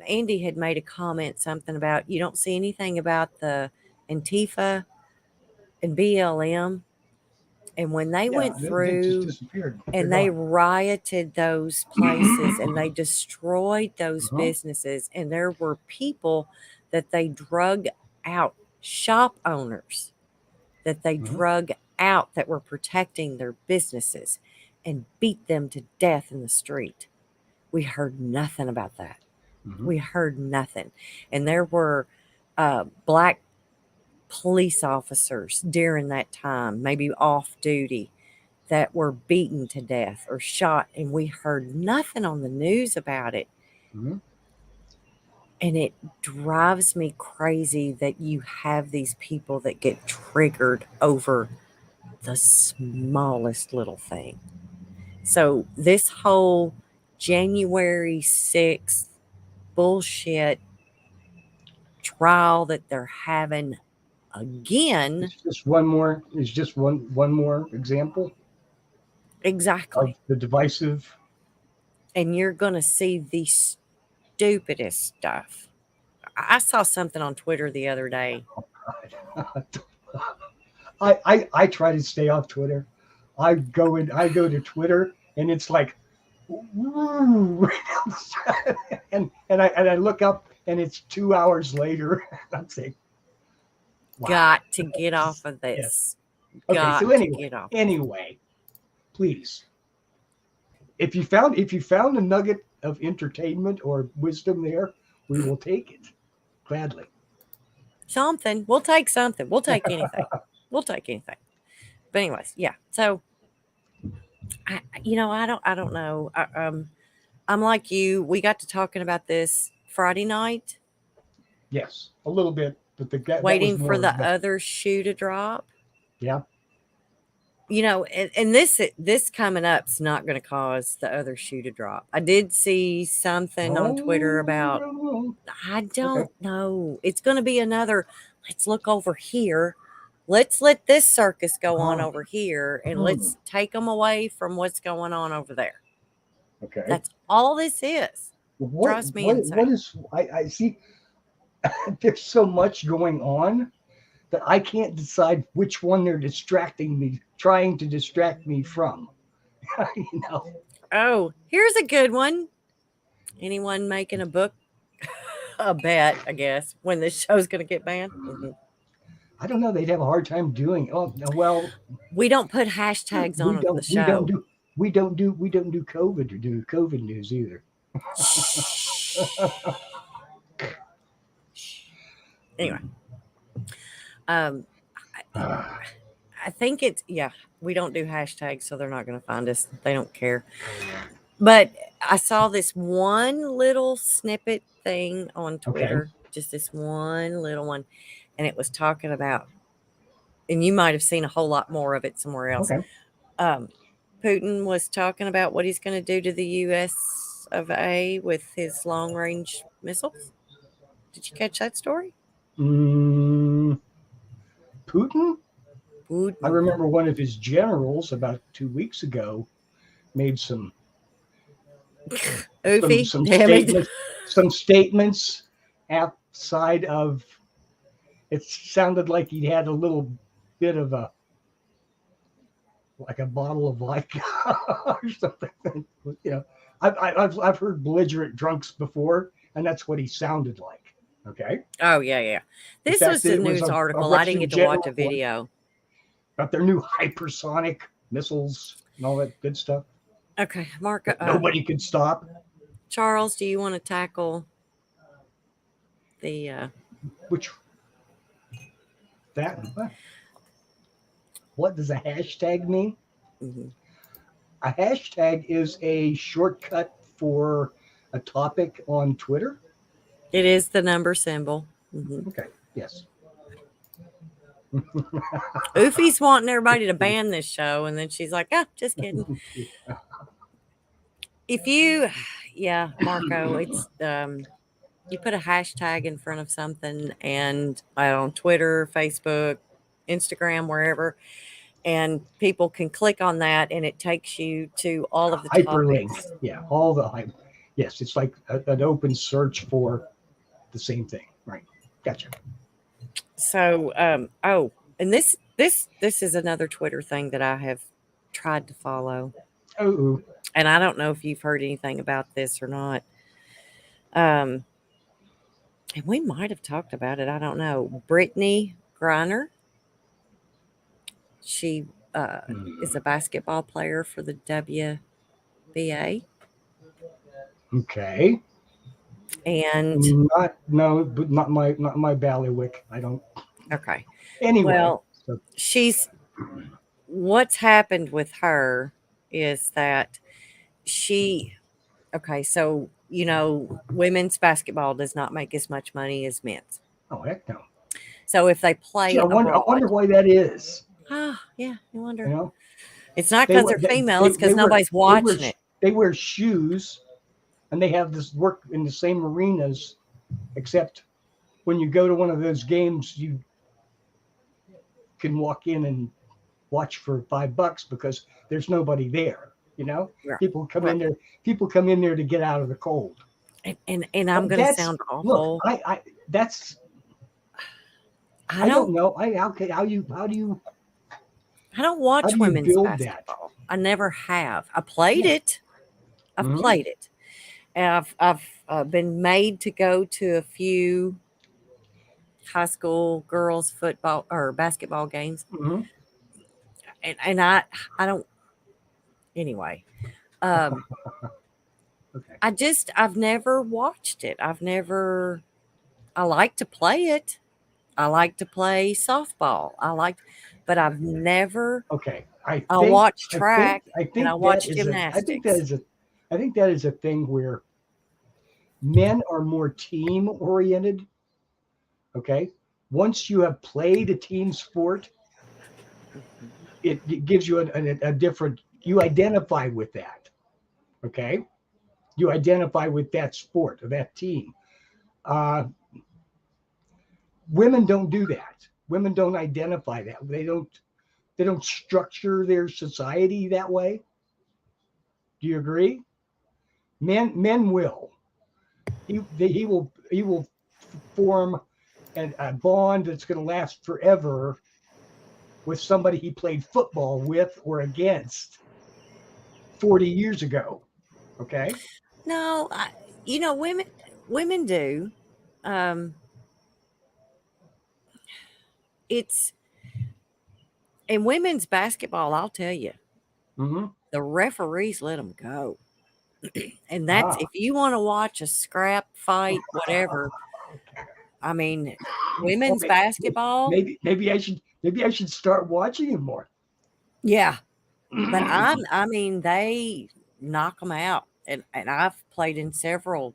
Andy had made a comment, something about you don't see anything about the Antifa and BLM. And when they Yeah. went They just through disappeared. They're and they gone. rioted those places and they destroyed those Uh-huh. businesses, and there were people that they drug out, shop owners that they Mm-hmm. drug out that were protecting their businesses and beat them to death in the street. We heard nothing about that. Mm-hmm. We heard nothing. And there were black police officers during that time, maybe off duty, that were beaten to death or shot, and we heard nothing on the news about it. Mm-hmm. And it drives me crazy that you have these people that get triggered over the smallest little thing. So this whole January 6th bullshit trial that they're having again. It's just one more. It's just one more example of Exactly. the divisive. And you're going to see the stupidest stuff. I saw something on Twitter the other day. I try to stay off Twitter. I go to Twitter and it's like and I look up and it's 2 hours later. I'm saying, wow. Got to get off of Yes. this. Okay, Got so to get off. anyway, please. If you found a nugget of entertainment or wisdom there, we will take it. gladly. Something. We'll take something. We'll take anything. We'll take anything. But anyways, yeah. So I don't know. I'm like you. We got to talking about this Friday night, Yes, a little bit, but that was waiting for more the of the, other shoe to drop. yeah. And this coming up's not going to cause the other shoe to drop. I did see something on Twitter about, Oh, I okay. don't know. It's going to be another, let's look over here. Let's let this circus go on Oh, over here and hmm, let's take them away from what's going on over there. okay. That's all this is. What Drives me what insane. is I see there's so much going on that I can't decide which one they're distracting me, trying to distract me from. you know. Oh, here's a good one. Anyone making a bet, I guess, when this show's going to get banned? Mm-hmm. I don't know. They'd have a hard time doing. Oh well, We don't put hashtags we on the don't. We don't show. do. We don't do COVID or do COVID news either. Shh. Anyway, um, I think it's, yeah, we don't do hashtags, so they're not going to find us. They don't care. But I saw this one little snippet thing on Okay. Twitter, just this one little one, and it was talking about, and you might have seen a whole lot more of it somewhere else. Okay. Putin was talking about what he's going to do to the U.S. of A. with his long range missiles. Did you catch that story? Mm, Putin. I Putin. remember one of his generals about 2 weeks ago made some Oofy, some damn it. statements outside of. It sounded like he had a little bit of a like a bottle of vodka or something. I've heard belligerent drunks before, and that's what he sounded like. Okay. Oh, yeah, yeah. The This fact was that a it was news a article. I didn't Russian get to watch a general one video. about their new hypersonic missiles and all that good stuff Okay, Mark, that nobody could stop. Charles, do you want to tackle the Which that what does a hashtag mean? mhm. A hashtag is a shortcut for a topic on Twitter. It is the number symbol. Mm-hmm. Okay. Yes. Oofy's wanting everybody to ban this show, and then she's like, "Ah, just kidding." If you, yeah, Marco, it's you put a hashtag in front of something, and on Twitter, Facebook, Instagram, wherever, and people can click on that, and it takes you to all of the Hyperlink. topics. Yeah. All the hype. Yes. It's like an open search for the same thing. Right. Gotcha. So, and this is another Twitter thing that I have tried to follow, Oh. and I don't know if you've heard anything about this or not. And we might have talked about it. I don't know. Brittany Griner. She is a basketball player for the WBA, Okay. and But not my ballywick. I don't. okay. Anyway. Well, So, she's what's happened with her is that okay, so women's basketball does not make as much money as men's. oh heck no. So if they Gee, play I abroad, wonder why that is. yeah, I wonder. You know, It's not they because wear they're female; it's because they wear nobody's watching it. they wear shoes, and they have this work in the same arenas, except when you go to one of those games, you can walk in and watch for $5 because there's nobody there. You know, Right. people come Right. in there. People come in there to get out of the cold. And I'm going to That's sound look. awful. That's I I don't don't know. How do you I don't watch women's build that? basketball. I never have. I played Yeah. it. I've Mhm. played it. And I've been made to go to a few high school girls football or basketball games, Mhm. and I don't anyway. Um, Okay. I've never watched it. I like to play it. I like to play softball. But I've never. Okay. I watch I think track I and I think that watch is a I think that gymnastics. is a I think that is a thing where men are more team oriented. Okay. Once you have played a team sport, it gives you a different, you identify with that. Okay. You identify with that sport or that team. Uh, Women don't do that. Women don't identify that. They don't structure their society that way. Do you agree? Men will. He will form a bond that's going to last forever with somebody he played football with or against 40 years ago. Okay. No, women do. Um, it's in women's basketball. I'll tell you, Mm-hmm. the referees let them go, and that's Ah. if you want to watch a scrap fight, whatever. I mean, Well, women's basketball, maybe I should start watching it more. yeah. But I mean, they knock them out, and I've played in several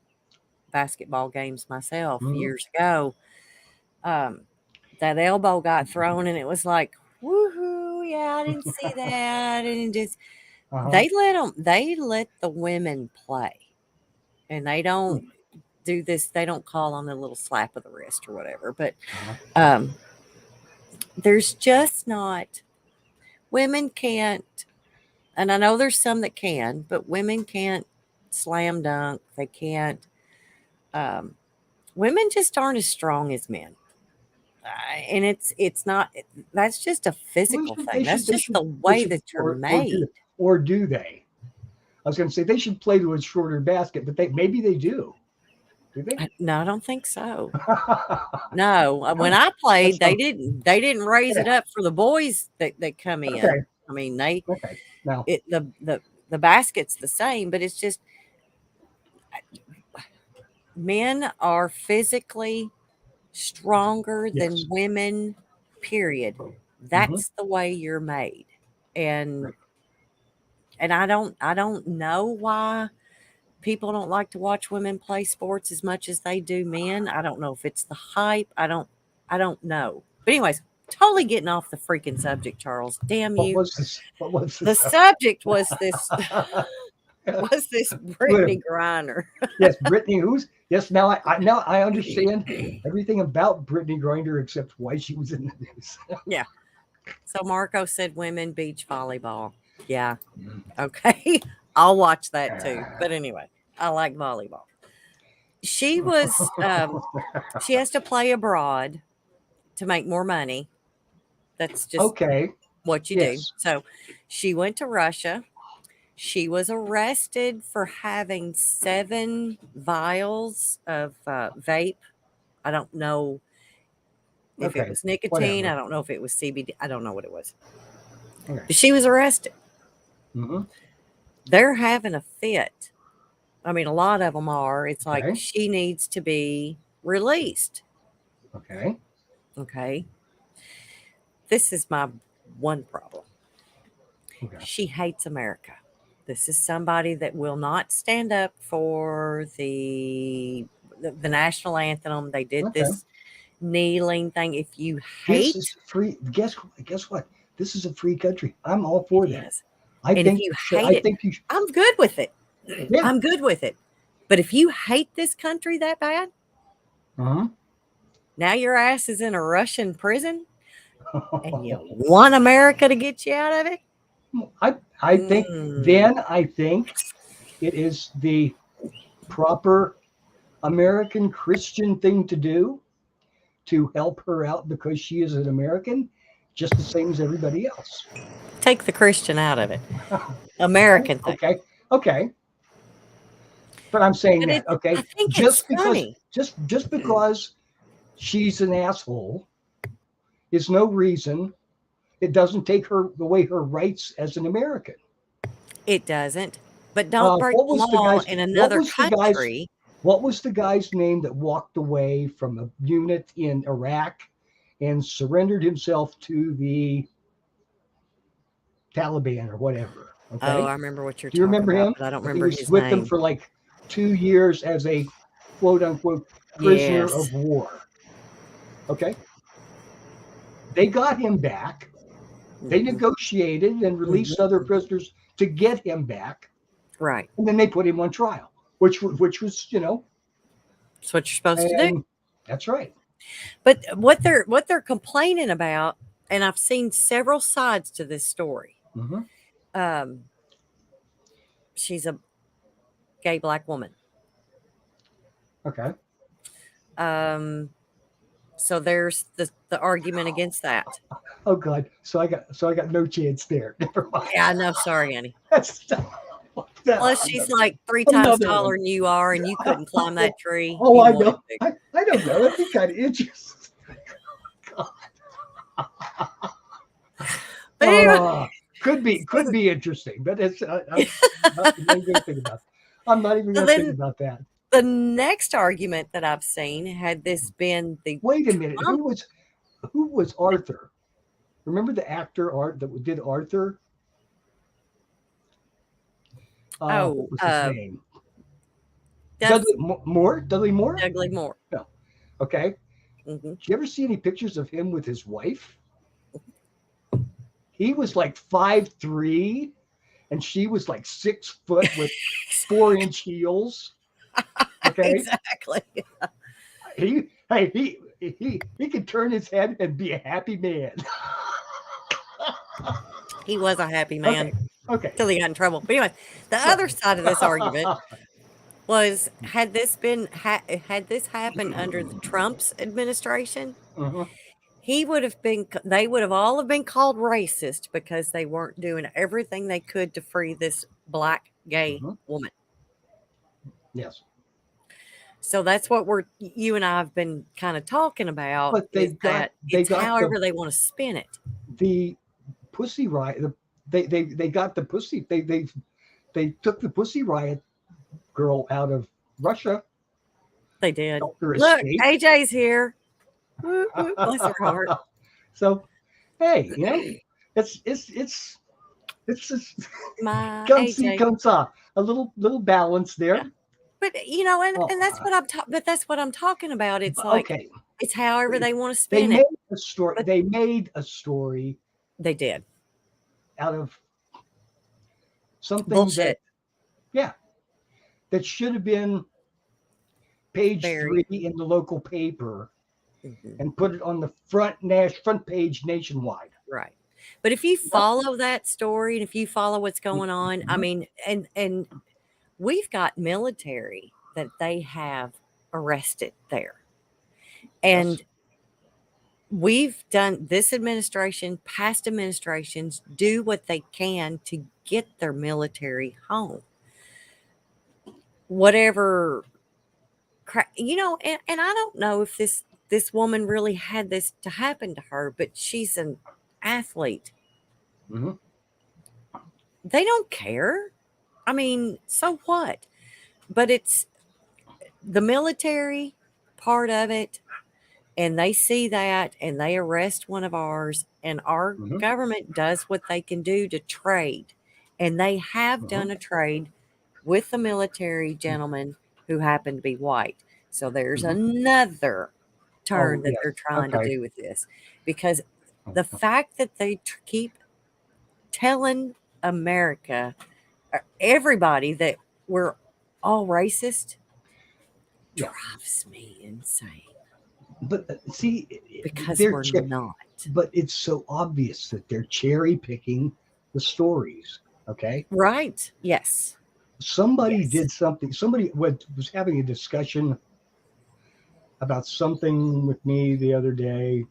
basketball games myself Mhm. years ago. Um, that elbow got thrown, and it was like, woohoo! Yeah, I didn't see that, and just Uh-huh. they let the women play, and they don't do this. They don't call on the little slap of the wrist or whatever. But Uh-huh. um, there's just not women can't. And I know there's some that can, but women can't slam dunk. They can't. Um, Women just aren't as strong as men, and it's not. That's just a Well, physical thing. That's just the way that you're made. or do they? I was going to say they should play to a shorter basket, but maybe they do. Do they? No, I don't think so. No, when I That's played, some, they didn't raise yeah. it up for the boys that come in. Okay. I mean, Okay. Now, it the basket's the same, but it's just men are physically stronger yes. than women, period. Hmm. That's the way you're made. And Right. I don't know why people don't like to watch women play sports as much as they do men. I don't know if it's the hype. I don't know. But anyways, totally getting off the freaking subject, Charles. Damn What you. was this? What was The this? subject was this Good. Brittany Griner. Yes, Brittany. Yes? Now I understand everything about Brittany Grinder except why she was in the news. Yeah. So Marco said women beach volleyball. Yeah. Okay. I'll watch that too. But anyway, I like volleyball. She was she has to play abroad to make more money. That's just Okay. what you do. Yes. So she went to Russia. She was arrested for having 7 vials of vape. I don't know if it Okay. was nicotine. I Whatever. don't know if it was CBD. I don't know what it was. Okay. But she was arrested. Hmm. They're having a fit. I mean, a lot of them are. It's like Okay. she needs to be released. Okay. Okay. This is my one problem. Okay. She hates America. This is somebody that will not stand up for the national anthem. They did Okay. this kneeling thing. If you This is hate, free. Guess what? This is a free country. I'm all for it that. is. I And if think you so. hate I it, think you. I'm good with it. Yeah. I'm good with it. But if you hate this country that bad, Uh-huh. now your ass is in a Russian prison and you want America to get you out of it? I think Mm, then I think it is the proper American Christian thing to do to help her out because she is an American, just the same as everybody else. take the Christian out of it. American thing. Okay. Okay. But I'm saying But that, I okay, think it's funny. just because she's an asshole is no reason it doesn't take her away her rights as an American. It doesn't. But don't break What the was the law guy's in what another was the guy's country. What was the guy's name that walked away from a unit in Iraq and surrendered himself to the Taliban or whatever? Oh, Okay. I remember what you're Do you talking remember about, him? but I don't He remember was his with them name. for like 2 years as a quote unquote prisoner Yes. of war. Okay. They got him back. They Mhm. negotiated and released other prisoners to get him back. Right. And then they put him on trial, which was, That's what you're supposed to do. and that's right. But what they're complaining about, and I've seen several sides to this story. Mhm. Um, she's a gay black woman. Okay. So there's the argument against that. Oh God. So I got no chance there. Never mind. Yeah, I know. Sorry, Annie. That's Plus, she's like 3 times another taller one. than you are, and you couldn't climb that tree. Oh, You I wanted know. to. I don't know. That'd be kind of interesting. But anyway, Could be interesting, but it's I'm not even going to think about. I'm not even so going to think then about that. the next argument that I've seen, had this been the Wait a minute. Trump, Who was Arthur? Remember the actor Art that did Arthur? oh, What was his name? that's Moore? Dudley Moore? Dudley Moore. No. Okay. Hmm. Did you ever see any pictures of him with his wife? He was like 5'3", and she was like 6 foot with 4-inch heels. Okay. Exactly. He could turn his head and be a happy man. He was a happy man Okay. till he got in trouble. But anyway, the other side of this argument was, had this happened under the Trump's administration, Uh-huh. they would have all have been called racist because they weren't doing everything they could to free this black gay Uh-huh. woman. Yes. So that's what you and I have been kind of talking about, But is that it's however they want to spin it. the Pussy Riot. They got the pussy. They took the Pussy Riot girl out of Russia. They did. Helped her Look, escape. AJ's here. Woo, woo, bless her heart. So, hey, it's just My come see, AJ. come saw. A little balance there. But and that's what that's what I'm talking about. It's like, Okay. it's however they want to They spin made it. a story. But They made a story they did. out of something Bullshit. that should have been page Very. 3 in the local paper Mhm. and put it on the front page nationwide. Right. But if you follow that story, and if you follow what's going on, I Mhm. mean, and we've got military that they have arrested there. And Yes. we've done, this administration, past administrations do what they can to get their military home. Whatever, and I don't know if this woman really had this to happen to her, but she's an athlete. Mhm. They don't care. I mean, so what? But it's the military part of it, and they see that and they arrest one of ours, and our Mhm. government does what they can do to trade. And they have done a trade with the military gentleman who happened to be white. So there's Mhm. another turn Oh, that yes. they're trying to Okay. do with this, because the fact that they keep telling America, everybody, that we're all racist, Yeah. drives me insane, But see, because they're we're not. but it's so obvious that they're cherry picking the stories. Okay. Right. Yes. Somebody Yes. did something. Somebody was having a discussion about something with me the other day,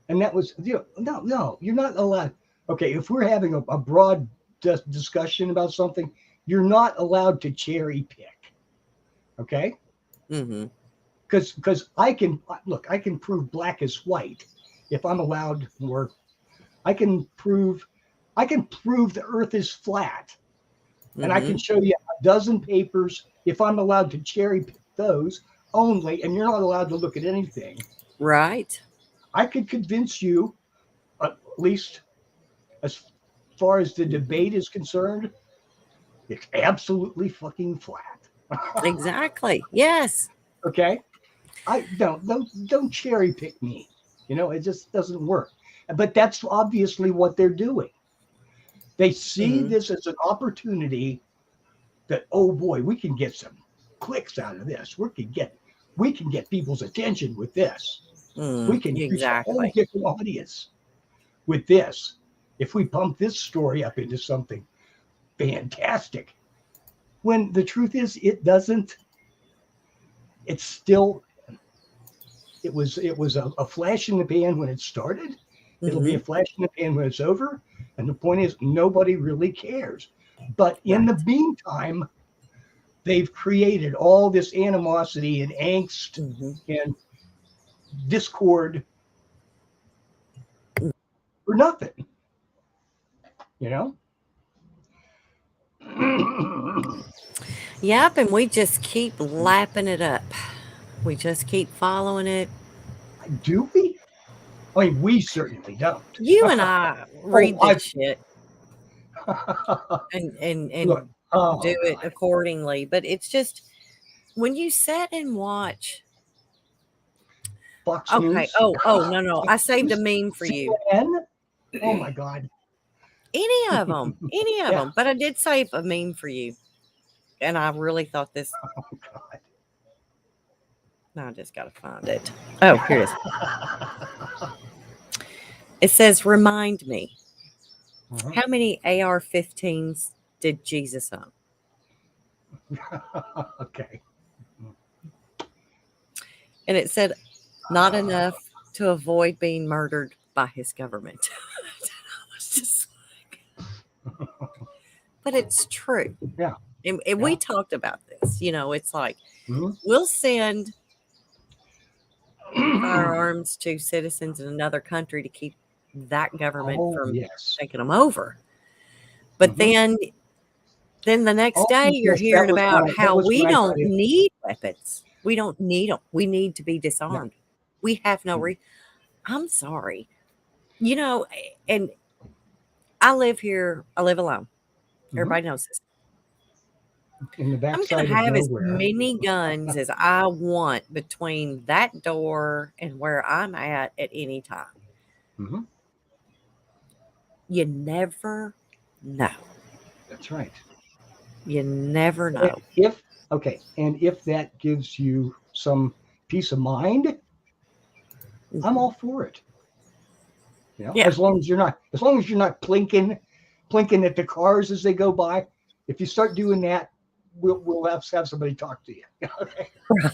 and that was, no, you're not allowed. Okay, if we're having a broad discussion about something, you're not allowed to cherry pick. Okay. Mm-hmm. Because I can prove black is white if I'm allowed, or I can prove the earth is flat, and I can show you how dozen papers, if I'm allowed to cherry pick those only, and you're not allowed to look at anything, Right. I could convince you, at least as far as the debate is concerned, it's absolutely fucking flat. Exactly. Yes. Okay, I don't cherry pick me. It just doesn't work. But that's obviously what they're doing. They see this as an opportunity that, oh boy, we can get some clicks out of this. We can get people's attention with this. We can reach a whole Exactly. different audience with this. If we pump this story up into something fantastic, when the truth is, it doesn't. It's still. It was a flash in the pan when it started. It'll be a flash in the pan when it's over. And the point is, nobody really cares. But in the meantime, they've created all this animosity and angst and discord for nothing. Yep, and we just keep lapping it up. We just keep following it. Do we? I mean, we certainly don't. You and I read this shit and Look, do it accordingly. But it's just when you sit and watch. Fox Okay. News. Oh, no. I saved a meme for you. CNN? Oh my God. Any of them. But I did save a meme for you. And I really thought this. Oh God. No, I just got to find it. Oh, here it is. It says, remind me, how many AR-15s did Jesus own? Okay. And it said, not enough to avoid being murdered by his government. I was just like, but it's true. Yeah. And we talked about this. It's like, we'll send firearms to citizens in another country to keep that government from taking them over. But then the next day you're hearing about how we don't need weapons. We don't need them. We need to be disarmed. We have no reason. I'm sorry. And I live here. I live alone. Everybody knows this. In the I'm going backside to have of as nowhere. many guns as I want between that door and where I'm at any time. You never know. That's right. You never know. And if that gives you some peace of mind, I'm all for it. As long as you're not plinking at the cars as they go by. If you start doing that, we'll have somebody talk to you. Okay?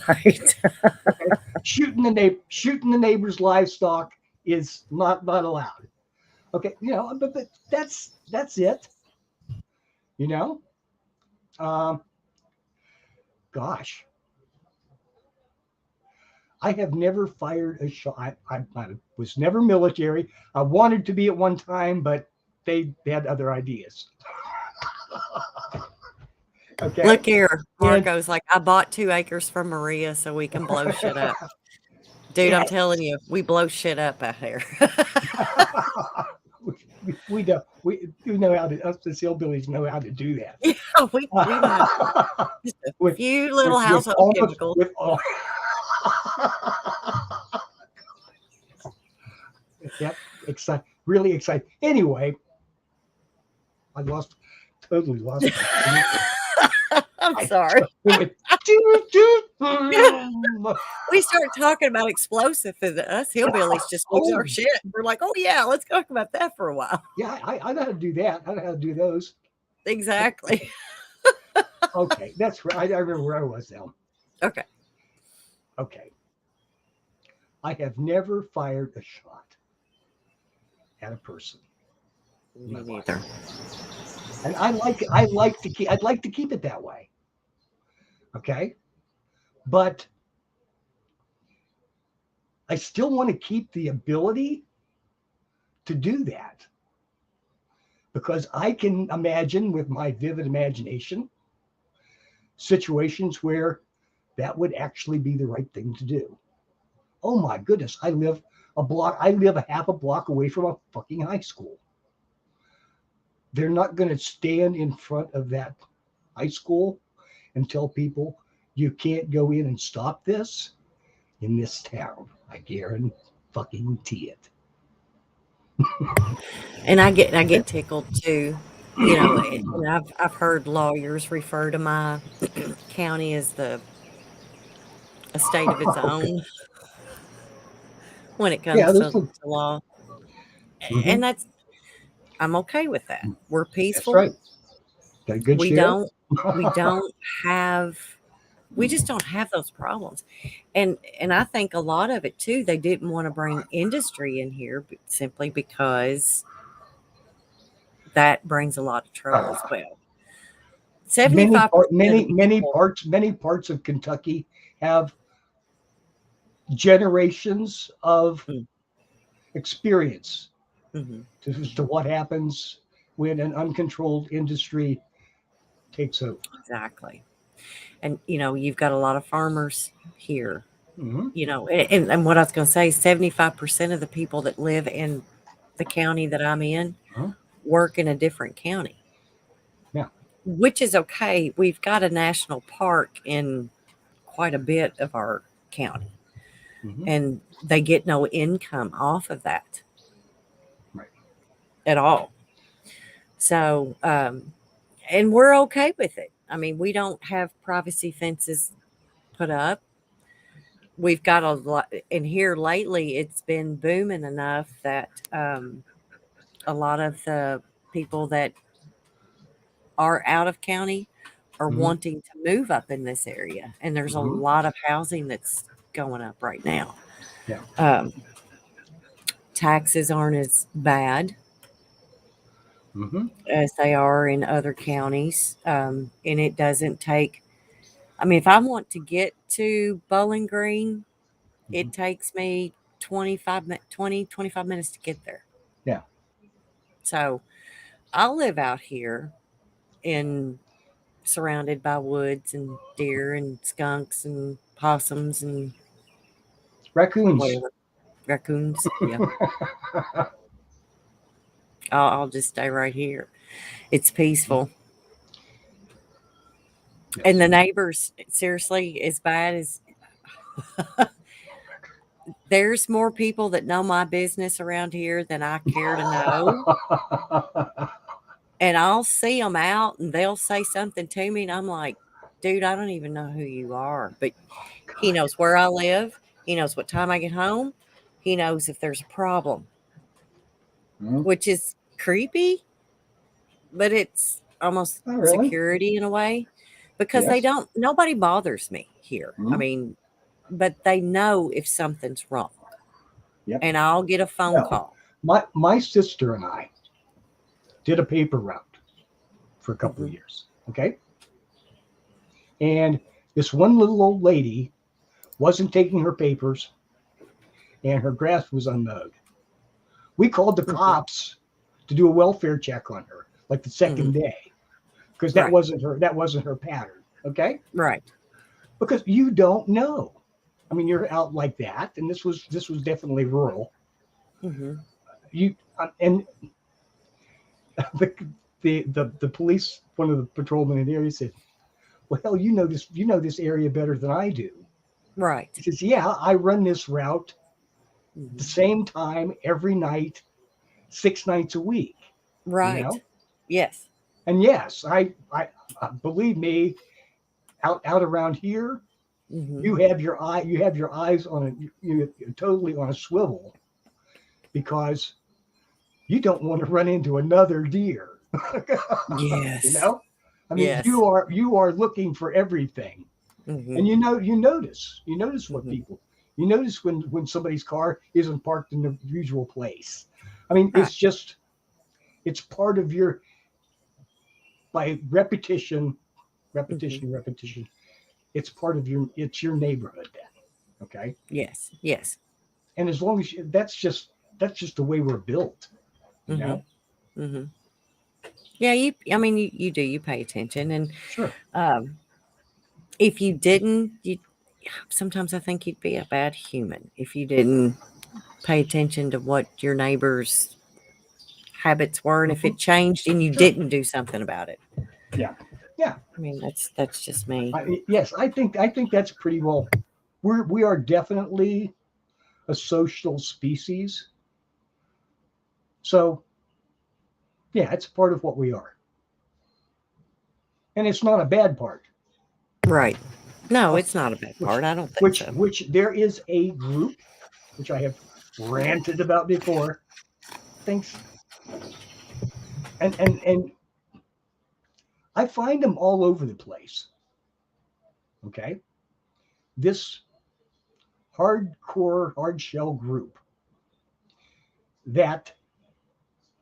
Right. Okay? Shooting the neighbor's livestock is not allowed. Okay, but that's it. Gosh, I have never fired a shot. I was never military. I wanted to be at one time, but they had other ideas. Okay. Look here, Marco's like, I bought 2 acres from Maria so we can blow shit up. Dude, I'm telling you, we blow shit up out here. we know how to. Us the hillbillies know how to do that. Yeah, we know. Just a few little household chemicals. Yep, really excited. Anyway, I totally lost. I'm sorry. We start talking about explosive, and us hillbillies just lose our shit. We're like, oh yeah, let's talk about that for a while. Yeah, I know how to do that. I know how to do those. Exactly. Okay, that's right. I remember where I was now. Okay. I have never fired a shot at a person. Me neither. And I'd like to keep it that way. Okay. But I still want to keep the ability to do that. Because I can imagine with my vivid imagination situations where that would actually be the right thing to do. Oh my goodness, I live a half a block away from a fucking high school. They're not going to stand in front of that high school and tell people you can't go in and stop this in this town. I guarantee it. And I get tickled too. And I've heard lawyers refer to my county as a state of its Okay. own when it Yeah, comes this to is, law. mhm, And I'm okay with that. We're that's peaceful. right. Got a good We sheriff. don't we don't have we just don't have those problems. And I think a lot of it too, they didn't want to bring industry in here simply because that brings a lot of trouble as well. 75% of the people. Many parts of Kentucky have generations of Mm, experience mhm, as to what happens when an uncontrolled industry takes over. exactly. And you've got a lot of farmers here. Hmm. And what I was going to say, 75% of the people that live in the county that I'm in Huh? work in a different county, Yeah. which is okay. We've got a national park in quite a bit of our county, Hmm. and they get no income off of that Right. at all. So, and we're okay with it. I mean, we don't have privacy fences put up. We've got a lot in here lately. It's been booming enough that a lot of the people that are out of county are Hmm. wanting to move up in this area, and there's a Hmm. lot of housing that's going up right now. Yeah. Um, Taxes aren't as bad Hmm. as they are in other counties, and it doesn't take. I mean, if I want to get to Bowling Green, Hmm. it takes me 25 minutes to get there. Yeah. So I'll live out here in surrounded by woods and deer and skunks and possums and Raccoons. whatever, raccoons. Yeah, I'll just stay right here. It's peaceful. And Yes. the neighbors, seriously, as bad as there's more people that know my business around here than I care to know. And I'll see them out and they'll say something to me, and I'm like, dude, I don't even know who you are. But he God. knows where I live. He knows what time I get home. He knows if there's a problem, Hmm. which is creepy, but it's almost Not really. security in a way because Yes. nobody bothers me here. I Hmm. mean, but they know if something's wrong, Yep. and I'll get a phone No. call. My sister and I did a paper route for a couple of Hmm. years. Okay. And this one little old lady wasn't taking her papers and her grass was unmowed. We called the Hmm. cops to do a welfare check on her, like the Hmm. second day, because Right, that wasn't her pattern. Okay, right. because you don't know. I mean, you're out like that, and this was definitely rural. Hmm. You and the, the police, one of the patrolmen in the area said, "Well, you know this area better than I do." He Right. says, "Yeah, I run this route at the Hmm. same time every night, 6 nights a week." You Right. know, Yes. and yes, I believe me, out around here, Hmm. you have your eyes on it, you're totally on a swivel because you don't want to run into another deer. you Yes. know, I mean, Yes. you are looking for everything, Hmm. and you notice what Hmm. people you notice when somebody's car isn't parked in the usual place. I mean, Right. it's part of your by repetition, Hmm. repetition. It's your neighborhood then. Okay, Yes. Yes. and as long as that's just the way we're built. You Hmm. know, Hmm. Yeah. I mean, you do. You pay attention, and sure. um, If you didn't, you sometimes I think you'd be a bad human if you didn't pay attention to what your neighbors' habits were, and if Mhm. it changed and you Sure. didn't do something about it. Yeah. Yeah. I mean, that's just me. Yes, I think that's pretty well. We are definitely a social species. So yeah, it's part of what we are, and it's not a bad part. Right. No, Uh, it's not a bad which part. I don't think which so. which there is a group which I have ranted about before. Thinks and I find them all over the place. Okay, this hardcore hard shell group that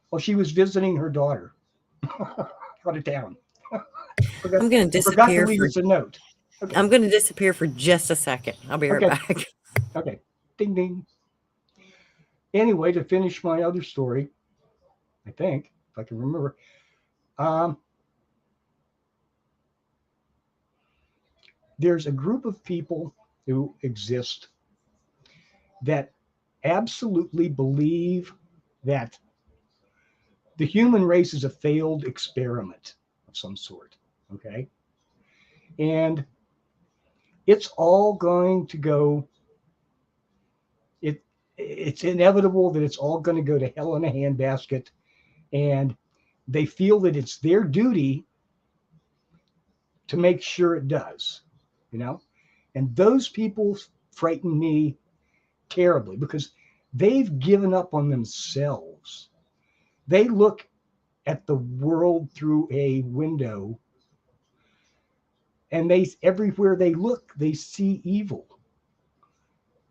well, she was visiting her daughter out of town. forgot I'm going to forgot to disappear leave for us a note. Okay, I'm going to disappear for just a second. I'll be right okay, back. okay. Ding ding. Anyway, to finish my other story, I think if I can remember, um, there's a group of people who exist that absolutely believe that the human race is a failed experiment of some sort. Okay, and it's all going to go. It it's inevitable that it's all going to go to hell in a handbasket, and they feel that it's their duty to make sure it does. You know, and those people frighten me terribly because they've given up on themselves. They look at the world through a window, and they everywhere they look they see evil.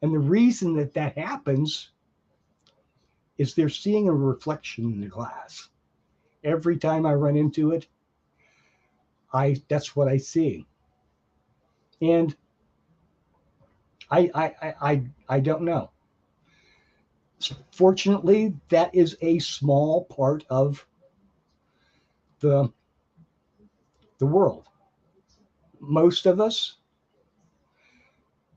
And the reason that that happens is they're seeing a reflection in the glass. Every time I run into it, I that's what I see. And I don't know. Fortunately, that is a small part of the the world. Most of us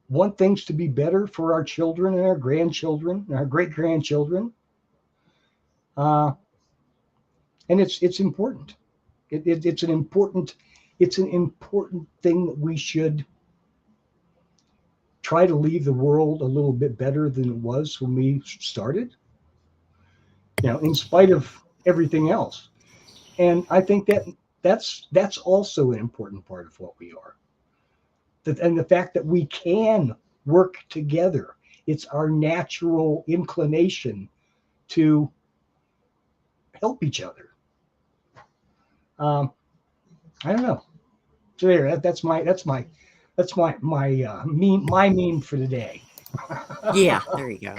want things to be better for our children and our grandchildren and our great grandchildren, uh, and it's important. It's an important thing that we should try to leave the world a little bit better than it was when we started. In spite of everything else, and I think that that's also an important part of what we are. And the fact that we can work together. It's our natural inclination to help each other. Um, I don't know. So there, that's my meme for the day. Yeah, there you go.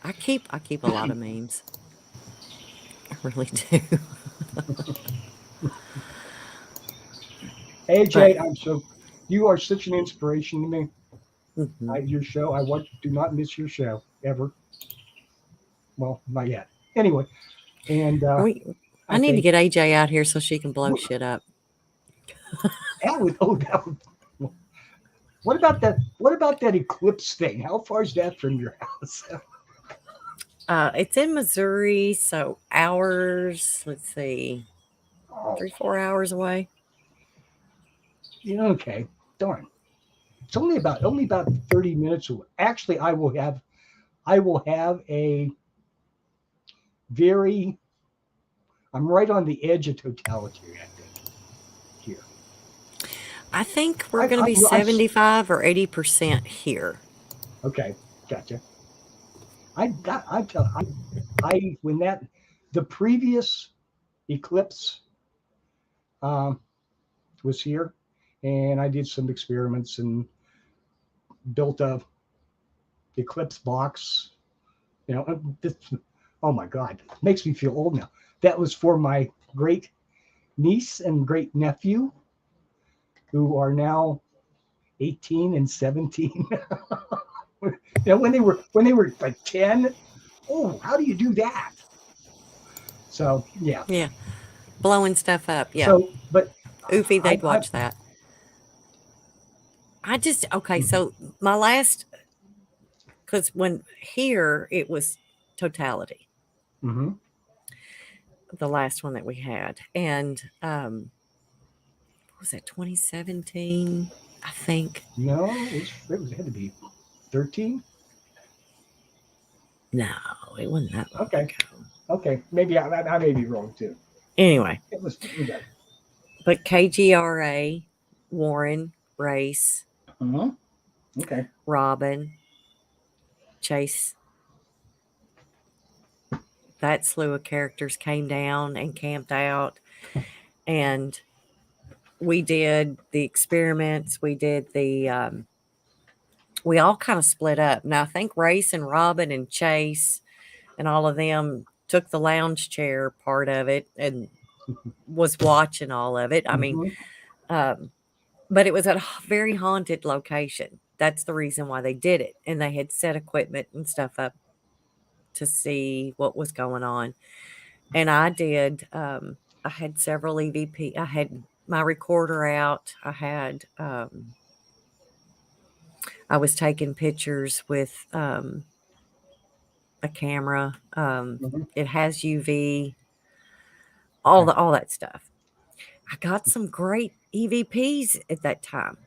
I keep a lot of memes. I really do. But AJ, you are such an inspiration to me. mhm. Your show, do not miss your show ever. Well, not yet. Anyway, and we I I need to think get AJ out here so she can blow shit up. that would. What about that? What about that eclipse thing? How far is that from your house? It's in Missouri, so hours, let's see, Oh, 3, 4 hours away. okay. Darn. It's only about 30 minutes away. Actually, I will have a very. I'm right on the edge of totality. I think here. I think we're I, going to I, be I 75 or 80% here. okay. Gotcha. I tell I when that the previous eclipse um, was here, and I did some experiments and built a eclipse box. This, oh my God, it makes me feel old now. That was for my great niece and great nephew, who are now 18 and 17. When they were like 10. Oh, how do you do that? So yeah. Yeah, blowing stuff up. Yeah, So, but Oofy, I, they'd I watch that. Okay, so my last, because when here it was Totality, Mm-hmm. the last one that we had. And what was that, 2017? I think. No, it had to be 13. No, it wasn't that long Okay. ago. Okay. Maybe I may be wrong too. Anyway, It was okay. but KGRA, Warren, Race, Mm-hmm. Okay. Robin, Chase, that slew of characters came down and camped out. And we did the experiments. We all kind of split up. Now, I think Race and Robin and Chase and all of them took the lounge chair part of it and was watching all of it. I mean, Mm-hmm. um, but it was at a very haunted location. That's the reason why they did it. And they had set equipment and stuff up to see what was going on. And I had several EVP. I had my recorder out. I was taking pictures with a camera. Mm-hmm. It has UV, Okay. all that stuff. I got some great EVPs at that time.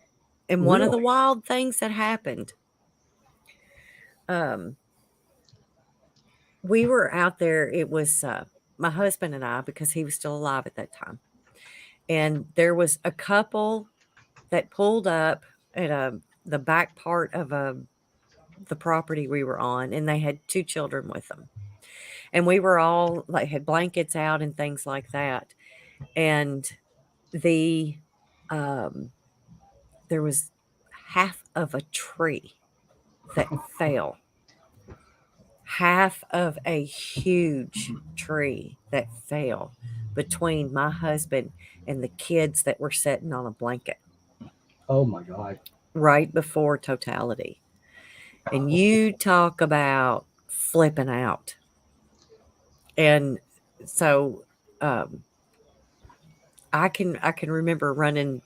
And one of the Really? wild things that happened, um, we were out there. It was my husband and I, because he was still alive at that time. And there was a couple that pulled up at the back part of the property we were on, and they had two children with them. And we were all like, had blankets out and things like that. And the um, there was half of a tree that fell, half of a huge tree that fell between my husband and the kids that were sitting on a blanket Oh my God. right before Totality. And you talk about flipping out. And so um, I can remember running.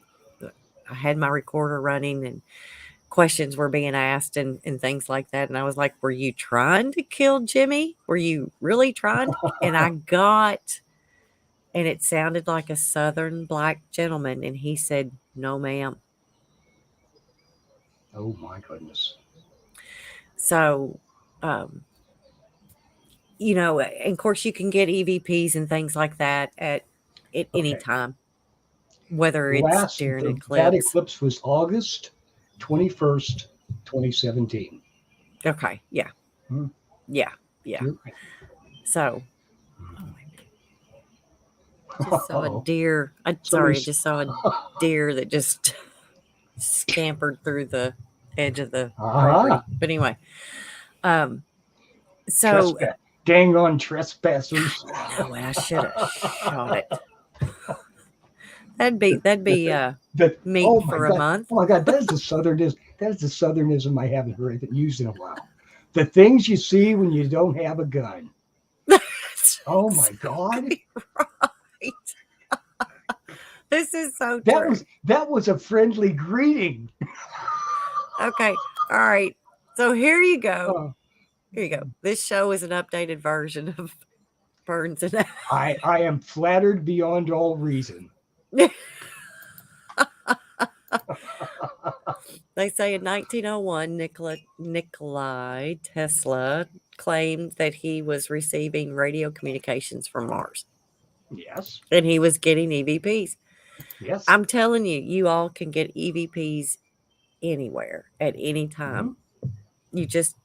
I had my recorder running, and questions were being asked and things like that. And I was like, "Were you trying to kill Jimmy? Were you really trying to?" And I got, and it sounded like a Southern black gentleman, and he said, "No, ma'am." Oh my goodness. So, um, and of course, you can get EVPs and things like that at any Okay. time, whether it's during an That eclipse. eclipse was August 2017. Okay, yeah, Hmm. yeah, yeah. You're right. So, oh, wait a minute. I just saw a Uh-oh. deer. Sorry, I Somebody's. just saw a deer that just scampered through the edge of the Ah, property. But anyway, um, so trespass. Dang on trespassers. I know it. I should have shot it. That'd be That. meat Oh my for a God. month. Oh my God. That is the southernism. That is the southernism I haven't heard it used in a while. The things you see when you don't have a gun. That's Oh my God. exactly right. This is so That true. was that was a friendly greeting. Okay. All right. So here you go. Uh, Here you go. This show is an updated version of Burns and I am flattered beyond all reason. They say in 1901, Nikolai Tesla claimed that he was receiving radio communications from Mars Yes. and he was getting EVPs. Yes. I'm telling you, you all can get EVPs anywhere at any Mhm. time. You just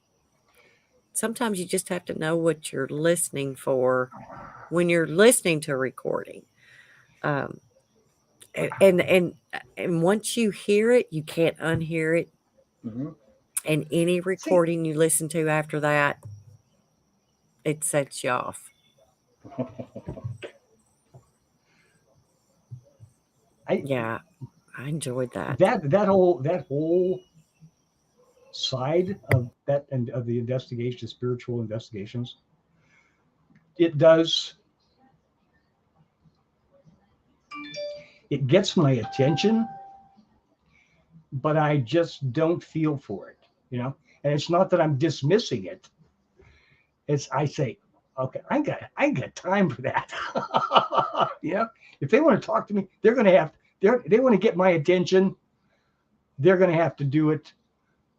Sometimes you just have to know what you're listening for when you're listening to a recording. Um, and once you hear it, you can't unhear it. Mhm. And any See, recording you listen to after that, it sets you off. I Yeah, I enjoyed that. that whole side of that and of the investigation, spiritual investigations, it does it gets my attention but I just don't feel for it, you know. And it's not that I'm dismissing it. It's I say, okay, I ain't got time for that. You know, if they want to talk to me, they're going to have they want to get my attention. They're going to have to do it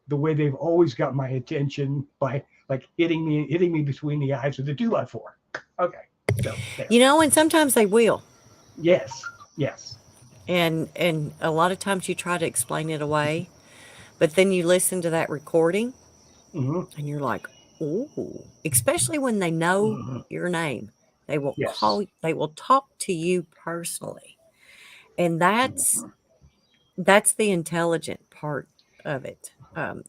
the way they've always got my attention, by like hitting me between the eyes with a 2x4. Okay, so there. You know, and sometimes they will. Yes, yes. And a lot of times you try to explain it away, but then you listen to that recording Hmm. and you're like, "Ooh," especially when they know Hmm. your name. Yes. They will talk to you personally. And Hmm. that's the intelligent part of it.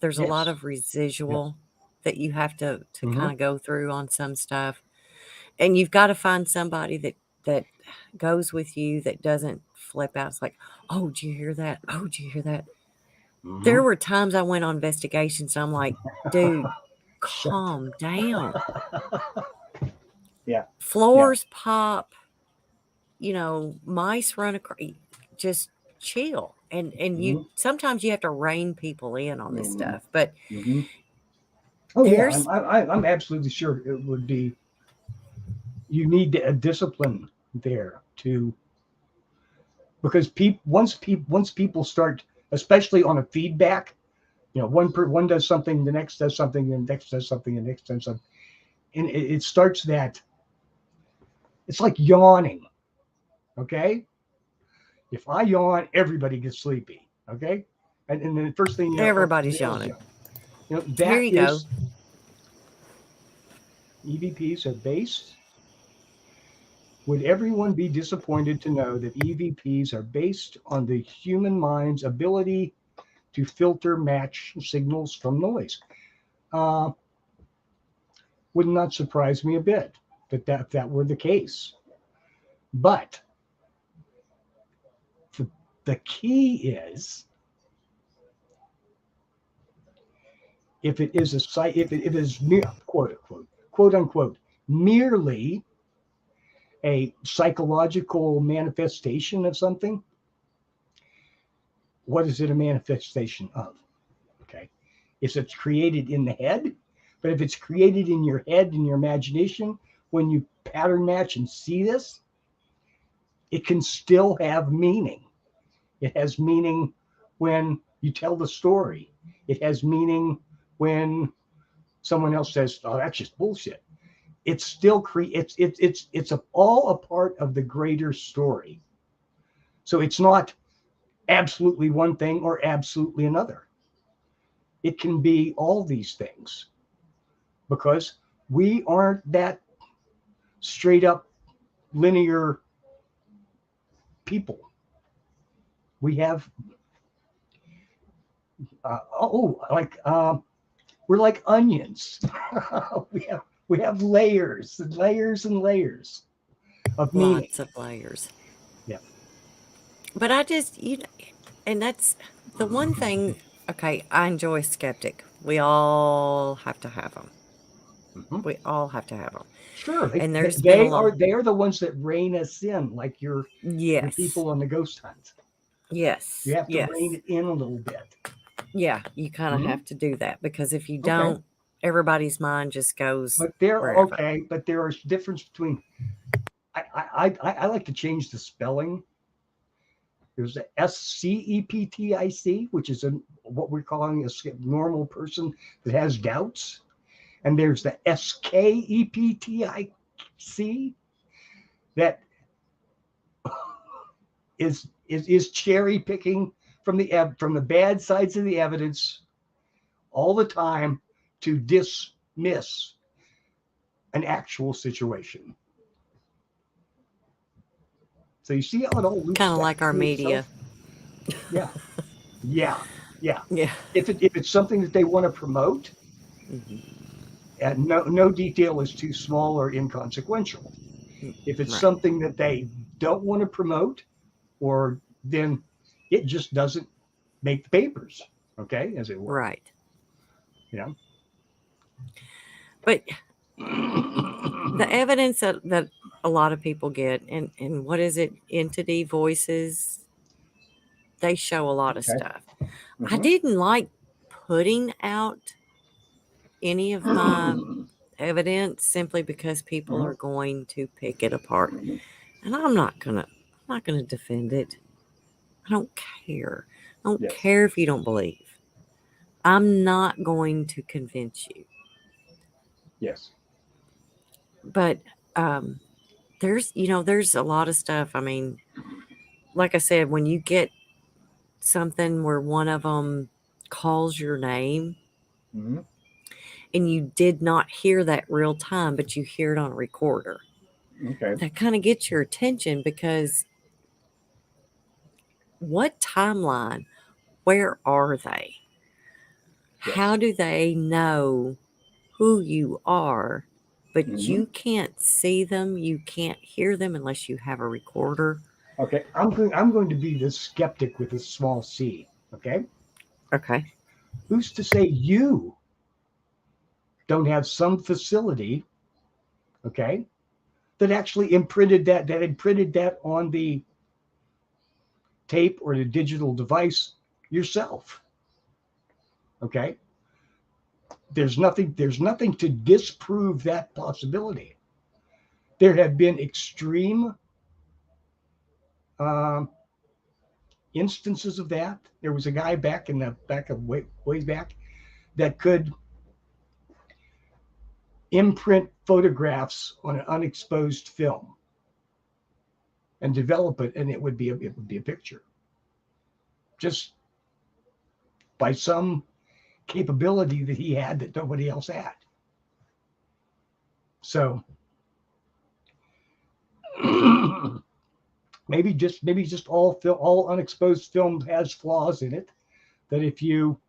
There's a lot Yes. of Yeah. residual that you have to Hmm. kind of go through on some stuff, and you've got to find somebody that goes with you that doesn't flip out. It's like, oh, did you hear that? Oh, did you hear that? Hmm. There were times I went on investigations. I'm like, dude, Shut. calm down. Yeah. Yeah. Floors pop. Mice run across. Just chill. And you Hmm. sometimes you have to rein people in on this Hmm. stuff. But Hmm. Oh yeah, there's I'm absolutely sure it would be. You need a discipline there to, because once people start, especially on a feedback, you know, one does something, the next does something, the next does something, the next does something, and it starts that. It's like yawning. Okay, if I yawn, everybody gets sleepy. Okay, and then the first thing you know, oh, everybody's somebody else is yawning. yawning. You know, Here that you go. is, EVPs are based. Would everyone be disappointed to know that EVPs are based on the human mind's ability to filter match signals from noise? Uh, would not surprise me a bit that were the case. But the, the key is, if it is a site, if it is mere, quote unquote, merely a psychological manifestation of something, what is it a manifestation of? Okay. If it's created in the head, but if it's created in your head, in your imagination, when you pattern match and see this, it can still have meaning. It has meaning when you tell the story. It has meaning when someone else says, "Oh, that's just bullshit." It's still all a part of the greater story. So it's not absolutely one thing or absolutely another. It can be all these things, because we aren't that straight up linear people. We have like we're like onions. We have layers and layers and layers of meaning. Lots of layers. Yeah. But I just, and that's the one thing. Okay, I enjoy skeptic. We all have to have them. Hmm. We all have to have them. Sure, And there's been a lot. they are the ones that rein us in, like your Yes. people on the ghost hunt. You Yes. have to rein Yes. it in a little bit. Yeah, you kind of Hmm. have to do that because if you Okay, don't, everybody's mind just goes but there wherever. okay, but there is difference between. I like to change the spelling. There's a SCEPTIC, which is what we're calling a normal person that has doubts, and there's the SKEPTIC that is cherry picking from the bad sides of the evidence all the time to dismiss an actual situation. So you see how it all loops Kind of back like our to media. itself? Yeah, yeah, yeah. Yeah. If it's something that they want to promote, Mhm. and no detail is too small or inconsequential. If it's Right. something that they don't want to promote, or then it just doesn't make the papers, okay, as it were. Right. You But the know. evidence that a lot of people get, and what is it? Entity voices. they show a lot of Okay. stuff. I Mhm. didn't like putting out any of my evidence simply because people Mhm. are going to pick it apart. And I'm not gonna defend it. I don't care. I don't Yes. care if you don't believe. I'm not going to convince you. Yes. But there's a lot of stuff. I mean, like I said, when you get something where one of them calls your name Mhm. and you did not hear that real time, but you hear it on a recorder, Okay. that kind of gets your attention because what timeline? Where are they? Yes. How do they know who you are? But Mhm. you can't see them, you can't hear them unless you have a recorder. Okay. I'm going to be the skeptic with a small c. Okay, Okay. who's to say you don't have some facility? Okay, that actually imprinted that on the tape or the digital device yourself. Okay, there's nothing to disprove that possibility. There have been extreme um, instances of that. There was a guy back of ways back that could imprint photographs on an unexposed film and develop it, and it would be a picture just by some capability that he had that nobody else had. So maybe just all unexposed film has flaws in it that if you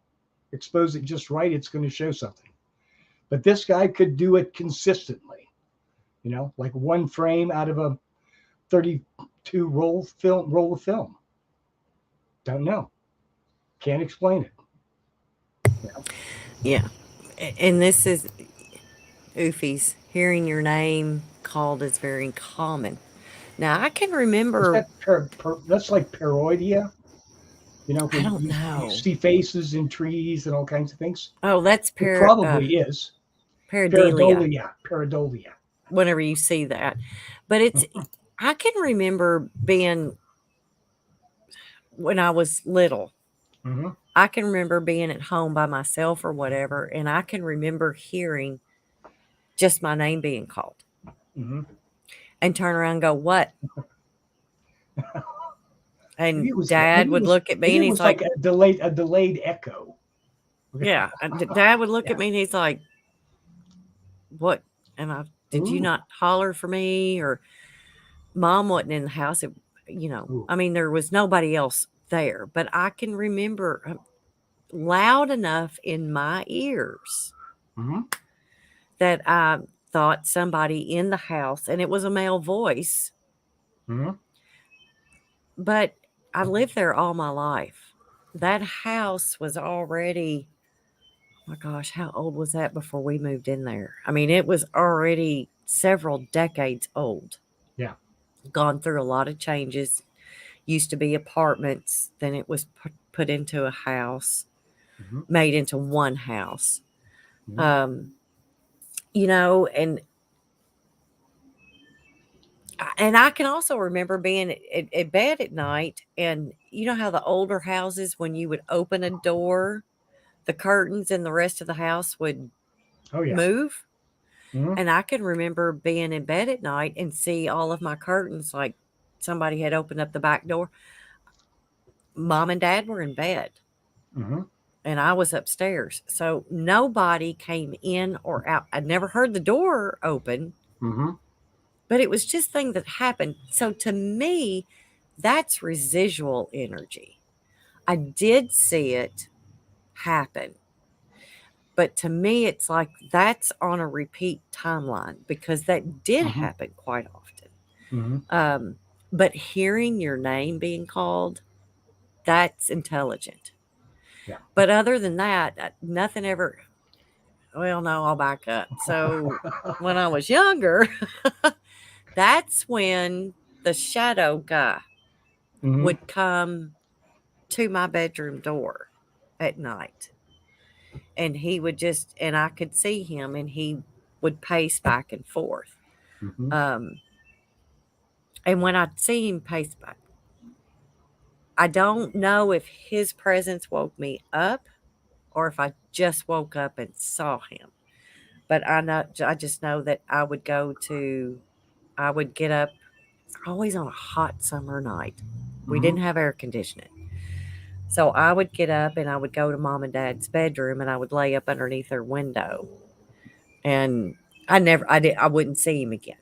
expose it just right, it's going to show something. But this guy could do it consistently, like one frame out of a 32 roll of film. Don't know. Can't explain it. Yeah. And this is Oofies. Hearing your name called is very common. Now, I can Is remember, that that's like paroidia? I When don't you know. see faces in trees and all kinds of things. Oh, that's It probably is pareidolia, pareidolia. Pareidolia. whenever you see that. But I can remember being, when I was little, Mm-hmm. I can remember being at home by myself or whatever, and I can remember hearing just my name being called Mm-hmm. and turn around and go, "What?" Maybe And it was dad maybe it would was look at me maybe and it he's was like, like a delayed echo. Okay. "Yeah." And dad would look Yeah. at me and he's like, "What?" And did you Ooh. not holler for me? Or mom wasn't in the house. Ooh. I mean, there was nobody else there, but I can remember loud enough in my ears Mm-hmm. that I thought somebody in the house, and it was a male voice, Mm-hmm. but I lived there all my life. That house was already, oh my gosh, how old was that before we moved in there? I mean, it was already several decades old, Yeah. gone through a lot of changes. Used to be apartments, then it was put into a house, Mm-hmm. made into one house. Mm-hmm. Um, and I can also remember being at bed at night, and you know how the older houses, when you would open a door, the curtains and the rest of the house would Oh yeah. move. Mm-hmm. And I can remember being in bed at night and see all of my curtains like somebody had opened up the back door. Mom and dad were in bed Mm-hmm. and I was upstairs. So nobody came in or out. I'd never heard the door open, Mm-hmm. but it was just things that happened. So to me, that's residual energy. I did see it happen, but to me, it's like that's on a repeat timeline because that did Mm-hmm. happen quite often. Mm-hmm. But hearing your name being called, that's intelligent. Yeah. But other than that, nothing ever. Well, no, I'll back up. So when I was younger, that's when the shadow guy Mm-hmm. would come to my bedroom door at night. And he would just, and I could see him, and he would pace back and forth. Mhm. And when I'd see him pace back, I don't know if his presence woke me up or if I just woke up and saw him. But I just know that I would get up. It's always on a hot summer night. We didn't have air conditioning. So I would get up and I would go to mom and dad's bedroom and I would lay up underneath their window. And I wouldn't see him again.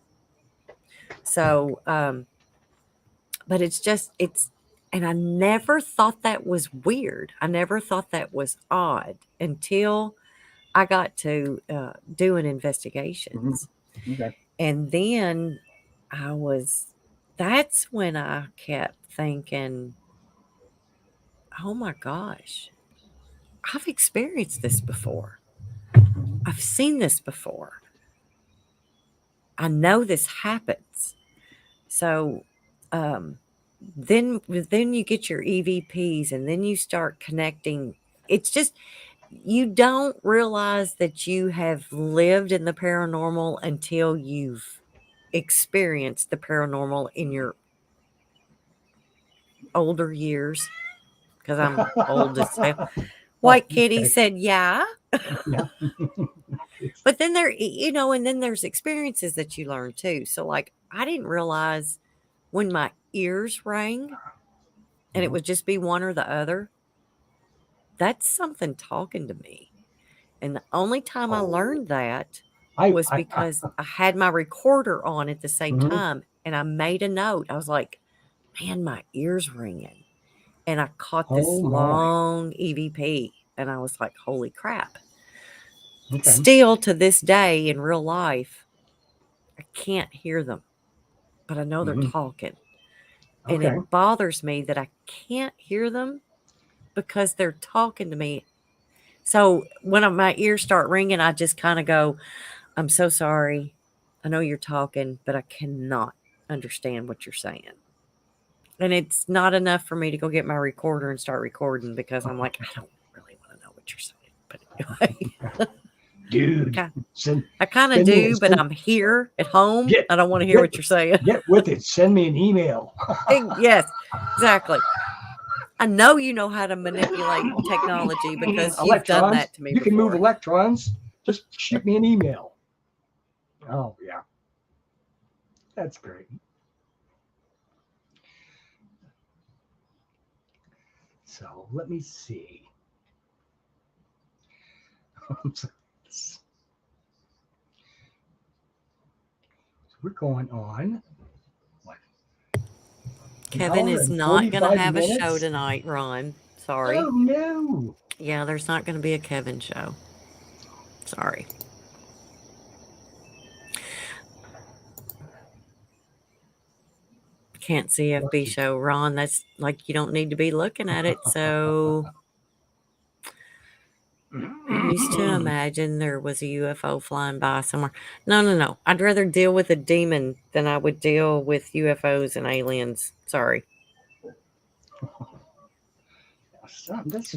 So, but and I never thought that was weird. I never thought that was odd until I got to doing investigations. Okay. And then that's when I kept thinking, oh my gosh, I've experienced this before. I've seen this before. I know this happens. So then you get your EVPs and then you start connecting. It's just, you don't realize that you have lived in the paranormal until you've experienced the paranormal in your older years. Because I'm old as hell. White Kitty Okay. said, yeah. Yeah. But then and then there's experiences that you learn too. So like, I didn't realize when my ears rang and it would just be one or the other, that's something talking to me. And the only time I learned that was because I had my recorder on at the same time and I made a note. I was like, man, my ears ringing. And I caught this long EVP and I was like, holy crap. Okay. Still to this day in real life, I can't hear them, but I know they're talking. And Okay. it bothers me that I can't hear them because they're talking to me. So when my ears start ringing, I just kind of go, I'm so sorry. I know you're talking, but I cannot understand what you're saying. And it's not enough for me to go get my recorder and start recording because I'm like, I don't really want to know what you're saying. But anyway. Dude, I kind of do, but I'm here at home. I don't want to hear what you're saying. Get with it. Send me an email. Yes, exactly. I know you know how to manipulate technology because you've done that to me You before. can move electrons. Just shoot me an email. Oh, yeah. That's great. So let me see. We're going on. What? Kevin is not going to have a show tonight, Ron. Sorry. Oh, no. Yeah, there's not going to be a Kevin show. Sorry. Can't see FB show, Ron. That's like, you don't need to be looking at it. So I used to imagine there was a UFO flying by somewhere. No. I'd rather deal with a demon than I would deal with UFOs and aliens. Sorry.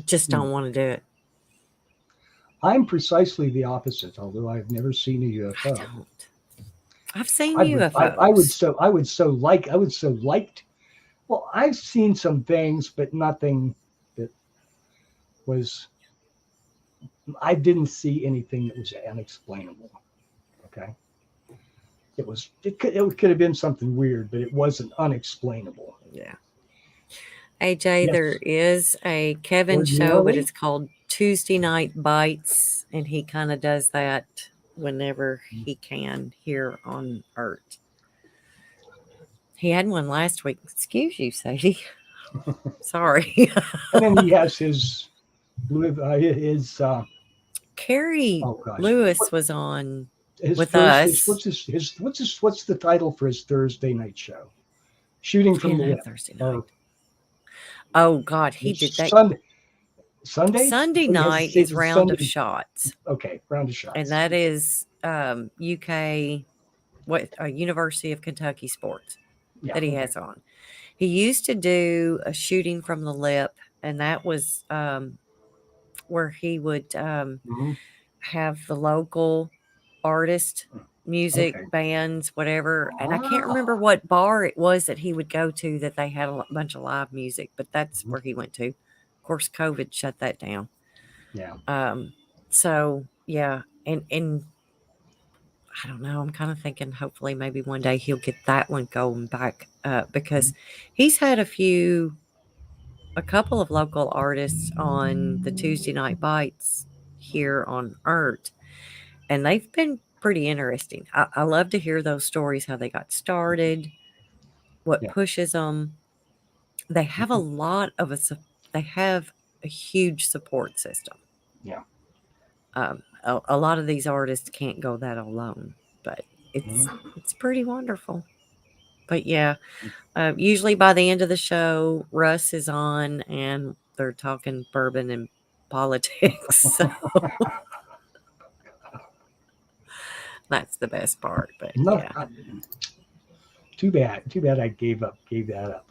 Just don't want to do it. I'm precisely the opposite, although I've never seen a UFO. I don't. I've seen UFOs. I would so liked. Well, I've seen some things, but nothing that was. I didn't see anything that was unexplainable. Okay. It could have been something weird, but it wasn't unexplainable. Yeah. AJ, Yes. there is a Kevin show, but it's called Tuesday Night Bites, and he kind of does that whenever he can here on Earth. He had one last week. Excuse you, Sadie. Sorry. And then he has his Carrie Lewis was on with us. What's the title for his Thursday night show? Shooting from the Hip. Thursday night. Oh God, he did that. Sunday night is Round of Shots. Okay, Round of Shots, and that is UK, University of Kentucky sports that he has on. He used to do a Shooting from the Lip and that was where he would Mhm. have the local artist, music, Okay. bands, whatever. And I can't remember Ah. what bar it was that he would go to that they had a bunch of live music, but that's Mhm. where he went to. Of course, COVID shut that down. Yeah. So yeah, and I don't know. I'm kind of thinking hopefully maybe one day he'll get that one going back because Mhm. he's had a couple of local artists on the Tuesday Night Bites here on Earth, and they've been pretty interesting. I love to hear those stories, how they got started, what Yeah. pushes them. They have a Mhm. lot of they have a huge support system. Yeah. A lot of these artists can't go that alone, but it's Mhm. it's pretty wonderful. But yeah, usually by the end of the show, Russ is on and they're talking bourbon and politics. So that's the best part. But No, yeah, too bad. Too bad I gave that up.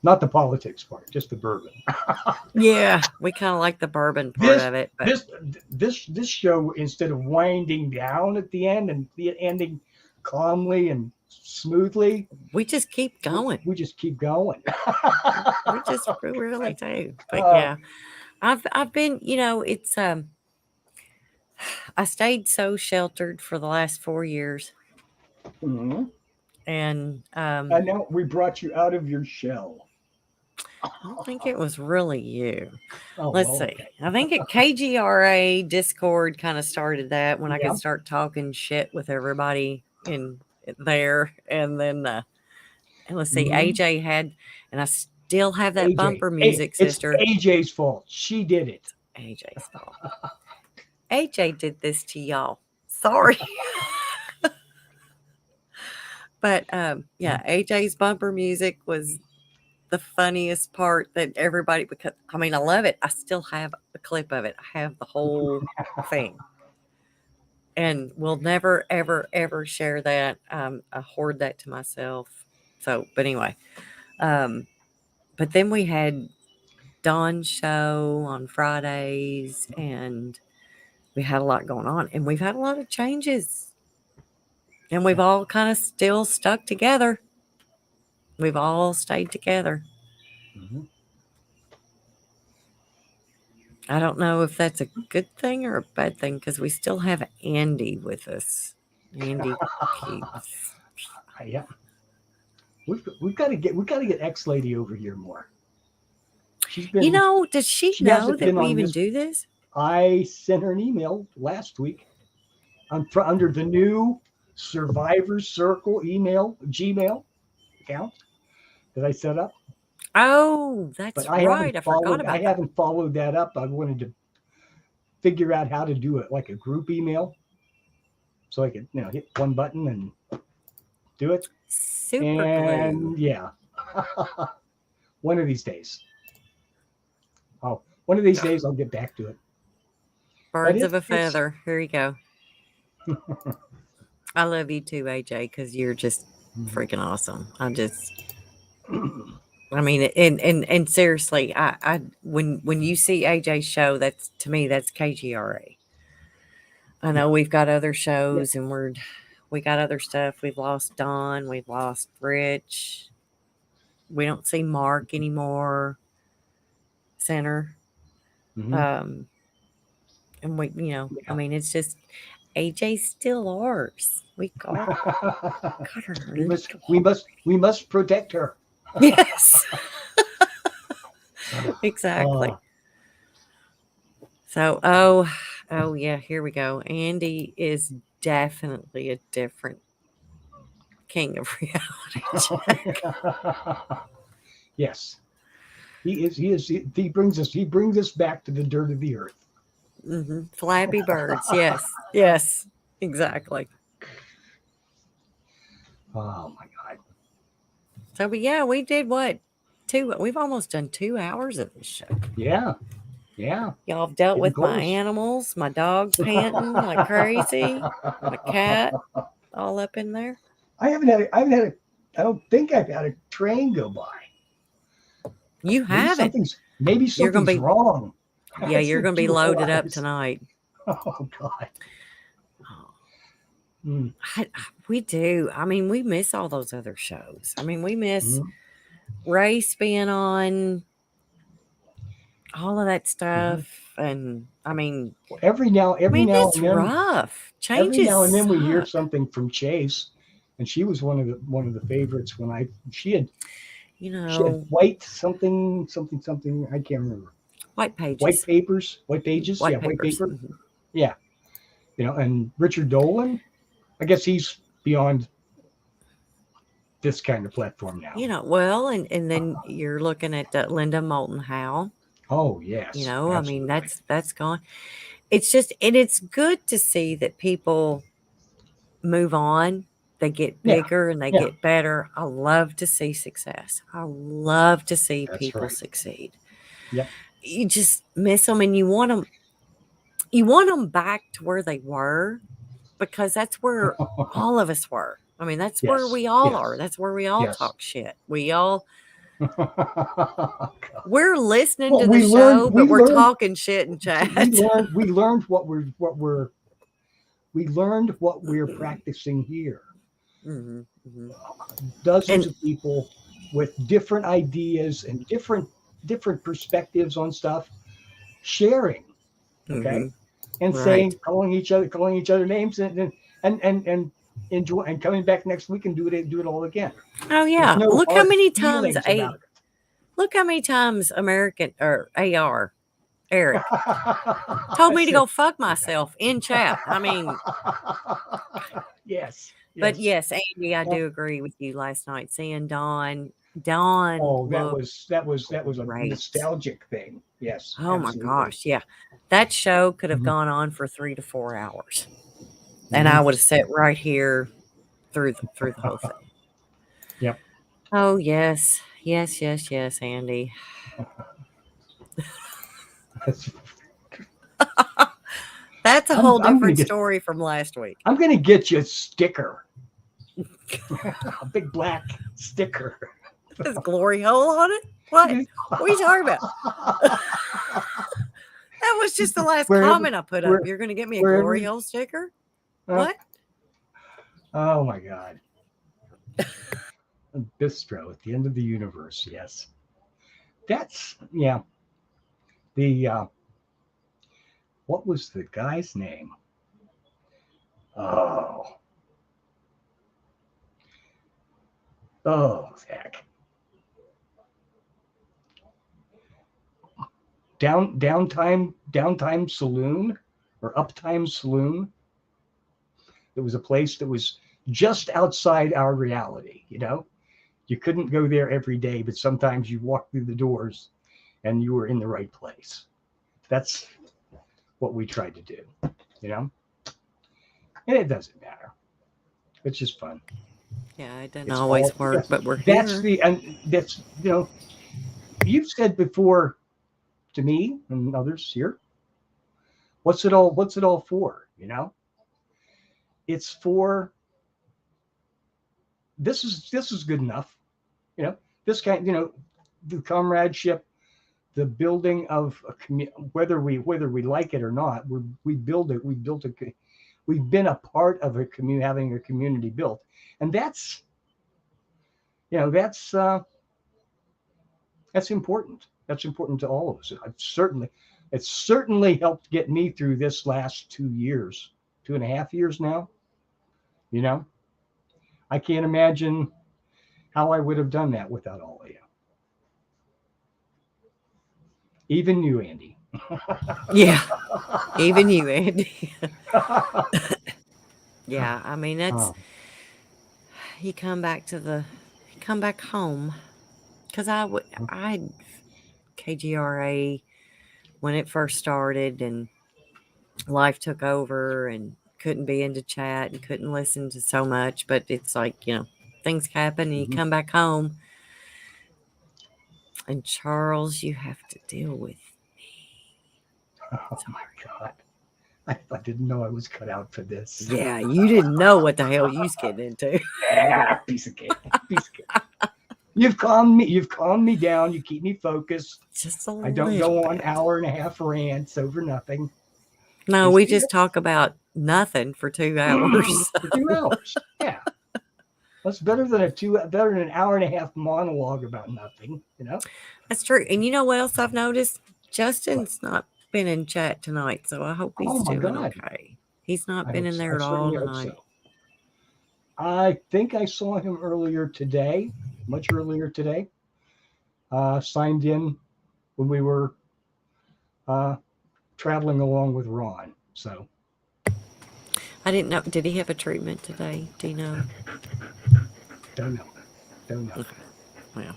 Not the politics part, just the bourbon. yeah, we kind of like the bourbon part This of it, but this show, instead of winding down at the end and the ending calmly and smoothly, we just keep going. we just keep going. We really do. But Uh, yeah, I've been, it's I stayed so sheltered for the last 4 years, Mhm. and and now we brought you out of your shell. I don't think it was really you. Oh, Let's well, see. okay. I think at KGRA Discord kind of started that when I Yeah. could start talking shit with everybody in there, and then and let's see, Mhm. AJ had, and I still have that AJ. bumper music, It's sister. AJ's fault. She did it. AJ's fault. AJ did this to y'all. Sorry. But yeah, AJ's bumper music was the funniest part that everybody, because I mean I love it. I still have a clip of it. I have the whole thing. And we'll never ever ever share that. I hoard that to myself. So, but anyway, um, but then we had Dawn's show on Fridays, and we had a lot going on, and we've had a lot of changes, and we've all kind of still stuck together. We've all stayed together. Mhm. I don't know if that's a good thing or a bad thing because we still have Andy with us. Andy keeps. Yeah. We've got to get X Lady over here more. Does she She know hasn't that been we on even this. do this? I sent her an email last week under the new Survivors Circle Gmail account that I set up, Oh, but that's right. I forgot I about that. haven't followed that up. I wanted to figure out how to do it like a group email, so I could hit one button and do it. Super glue. And yeah, one of these days. One of these days I'll get back to it. But Birds of a it's feather. Here you go. I love you too, AJ, because you're just freaking awesome. I mean, and seriously, I when you see AJ's show, that's to me, that's KGRA. I know yeah, we've got other yeah. shows and we got other stuff. We've lost Don, we've lost Rich. We don't see Mark anymore. Center. Mhm. Um, and I Yeah. mean, it's just AJ's still ours. We got her we must little. we must protect her. Yes, exactly. Uh, So, oh yeah, here we go. Andy is definitely a different king of reality check. yes, he brings us back to the dirt of the earth. Flappy birds. Yes, yes, exactly. Oh my God. So, but yeah, we did what? We've almost done 2 hours of this show. Yeah. Yeah. Y'all have dealt Getting with my close. animals, my dog panting like crazy, my cat all up in there. I don't think I've had a train go by. You haven't. Maybe You're gonna something's be wrong. Yeah, It's you're been gonna be 2 whole loaded up hours. tonight. Oh God. Mm, We do. I mean, we miss all those other shows. I mean, we miss mm, Race being on, all of that mhm. stuff, and I mean, Every now it's and then, rough. every Changes now and then we hear suck. something from Chase, and she was one of the favorites when You she had know, white something I can't remember. white pages, White pages, yeah, white white papers. paper, yeah, and Richard Dolan. I guess he's beyond this kind of platform now. Well, and then you're looking at Linda Moulton Howe. Oh yes, I mean, absolutely. that's gone. It's just, and it's good to see that people move on. They get Yeah, bigger and they yeah, get better. I love to see success. I love to see that's people right. succeed. Yep. You just miss them, and you want them back to where they were, because that's where all of us were. I mean, that's where Yes, we all are. yes, That's where we all yes. talk shit. We're listening Well, to the show, but we we're learned, talking shit in see, chat. we learned we learned what we're practicing here. Hmm. Hmm. Dozens And of people with different ideas and different perspectives on stuff, sharing, okay, hmm and right. saying, calling each other names, and enjoy, and coming back next week and do it all again Oh with yeah. no Look how hard many times feelings about American or AR Eric told me to it. go fuck myself in chat. I mean, Yes, but yes. yes, Andy, I Well, do agree with you last night. Seeing Dawn oh, looked that was a great. nostalgic thing. Yes, Oh my absolutely. gosh, yeah. That show could have Hmm. gone on for 3 to 4 hours, and I Hmm. would have sat right here through the whole thing. Yep. Oh yes, yes, yes, yes, Andy. That's a whole I'm different story from last week. gonna get you a sticker, a big black sticker. There's glory hole on it. What? What are you talking about? That was just the last wherever, comment I put up. where, You're going to get me a wherever. glory hole sticker? Uh, What? oh my God. A bistro at the end of the universe. Yes, that's yeah. The what was the guy's name? Oh, heck. Downtime Saloon or Uptime Saloon. It was a place that was just outside our reality. You couldn't go there every day, but sometimes you walked through the doors and you were in the right place. That's what we tried to do. And it doesn't matter. It's just fun. Yeah, it doesn't It's all always work, but we're that's here. the and that's you've said before to me and others here, what's it all for? It's for this is good enough. This kind, the comradeship, the building of a community, whether we like it or not, we build it. We've been a part of a community, having a community built, and you know that's uh, that's important. That's important to all of us. It's certainly helped get me through this last 2 years, 2.5 years now. You know, I can't imagine how I would have done that without all of you. Even you, Andy. Yeah, even you, Andy. Yeah, I mean, that's, Oh, you come back home. Because I had KGRA when it first started, and life took over, and couldn't be into chat and couldn't listen to so much. But it's like, things happen and you mhm. come back home. And Charles, you have to deal with me. Oh my God. I didn't know I was cut out for this. Yeah, you didn't know what the hell you was getting into. Yeah, piece of cake. Piece of cake. You've calmed me. You've calmed me down. You keep me focused. Just a I don't little go on bit. hour and a half rants over nothing. No, Just we here just talk about nothing for 2 hours. for 2 hours. Yeah, that's better than an hour and a half monologue about nothing. That's true. And you know what else I've noticed? Justin's not been in chat tonight, so I hope he's Oh my doing God. okay. He's not I been hope in so. there I at all certainly hope tonight. so. I think I saw him earlier today, much earlier today. Signed in when we were traveling along with Ron. So I didn't know. Did he have a treatment today? Do you know? don't know. Okay. Well,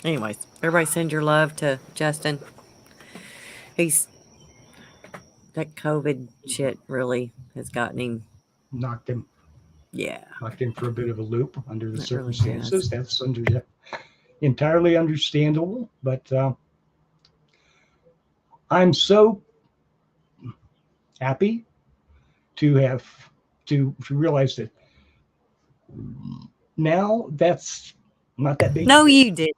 anyways, everybody send your love to Justin. He's that COVID shit really has gotten him. Knocked him Yeah, for a bit of a loop under the it really circumstances. has. That's entirely understandable. But I'm so happy to realize that now that's not that big. No, you did.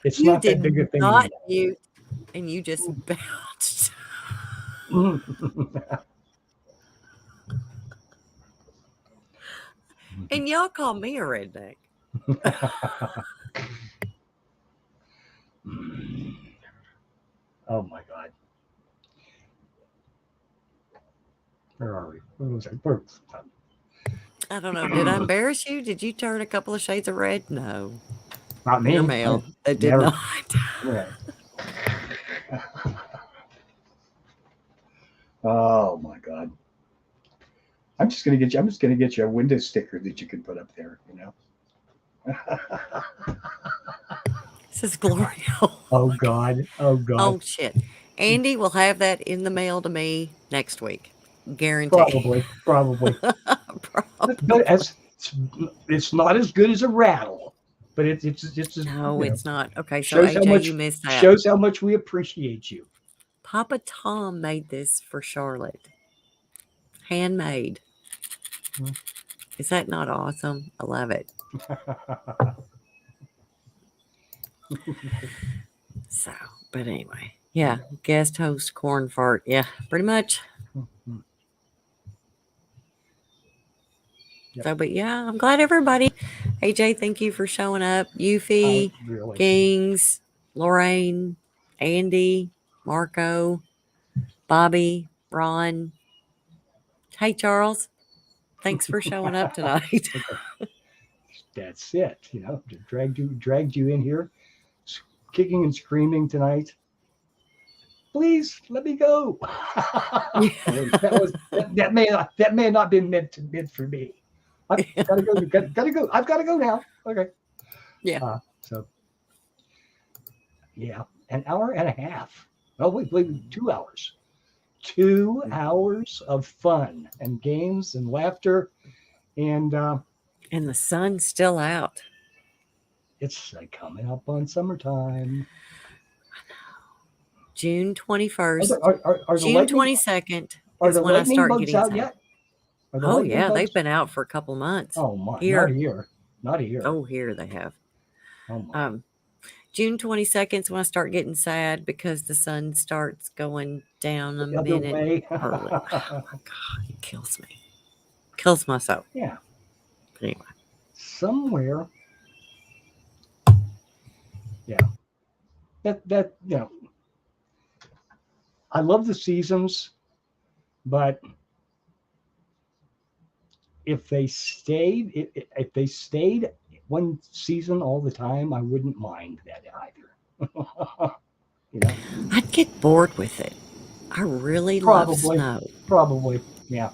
It's You not that did big a thing not anymore. mute, and you just bounced. And y'all call me a redneck. Oh my God. Where are we? Where was I? I don't know. Did I embarrass you? Did you turn a couple of shades of red? No. Not me. Your mail. It did Never. not. Yeah. Oh my God. I'm just gonna get you a window sticker that you can put up there, This is Gloria. Oh God. Oh God. Oh, shit. Andy will have that in the mail to me next week. Guarantee. Probably. Probably. But it's not as good as a rattle, but it's No, it's not. Okay, so shows AJ, you missed that. shows how much we appreciate you. Papa Tom made this for Charlotte. Handmade. Is that not awesome? I love it. So, but anyway, yeah, guest host corn fart. Yeah, pretty much. Yep. So, but yeah, I'm glad everybody. AJ, thank you for showing up. Yuffie, Really. Kings, Lorraine, Andy, Marco, Bobby, Ron. Hey, Charles. Thanks for showing up tonight. That's it. Dragged you in here, kicking and screaming tonight. Please let me go. that may not been meant for me. I've got to go. Gotta go. I've got to go now. Okay. Yeah. So yeah, an hour and a half. Oh wait, 2 hours. 2 hours of fun and games and laughter, and the sun's still out. it's coming up on summertime. June 21st. Are the June lightning, 22nd are is the when I lightning start bugs getting out sad. yet? Are the Oh, lightning yeah, bugs? they've been out for a couple months. Oh my, Here. not here. Oh, here they have. Oh my. June 22nd is when I start getting sad because the sun starts going down a minute early. Oh my God, it kills me. Kills my soul. Yeah. But anyway. Somewhere. Yeah. That I love the seasons, but if they stayed one season all the time, I wouldn't mind that either. I'd get bored with it. I really love snow. Probably, yeah.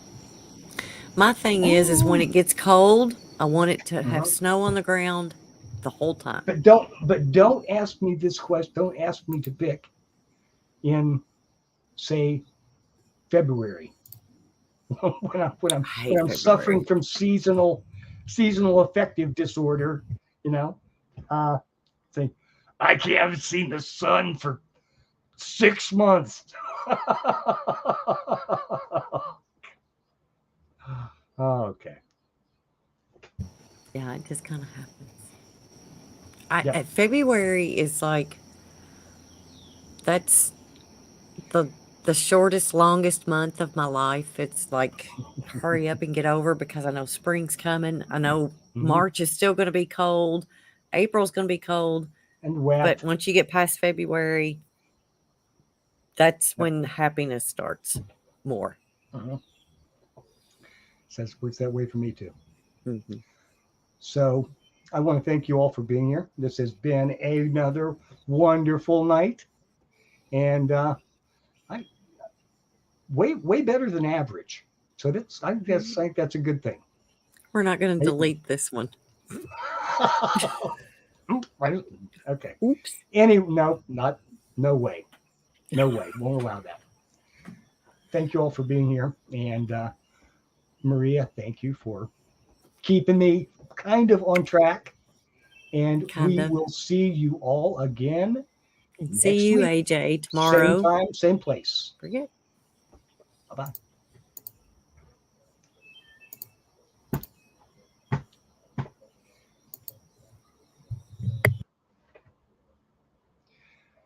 My thing is when it gets cold, I want it to have snow on the ground the whole time. But don't ask me this question. Don't ask me to pick in, say, February when I'm suffering from seasonal affective disorder. Say I haven't seen the sun for 6 months. Okay. Yeah, it just kind of happens. Yep. February is like that's the shortest, longest month of my life. It's like hurry up and get over because I know spring's coming. I know Mhm. March is still going to be cold. April's going to be cold, And wet. but once you get past February, that's Yep. when happiness starts more. Uh-huh. Says works that way for me too. Mhm. So I want to thank you all for being here. This has been another wonderful night, and I way better than average. So I think that's a good thing. We're not going to Hey. delete this one. Okay. Oops. No way. No way. Won't allow that. Thank you all for being here. And Maria, thank you for keeping me kind of on track. And Kind we of. will see you all again And next see you, week. AJ, Same tomorrow. time, same place. Forget. Bye-bye.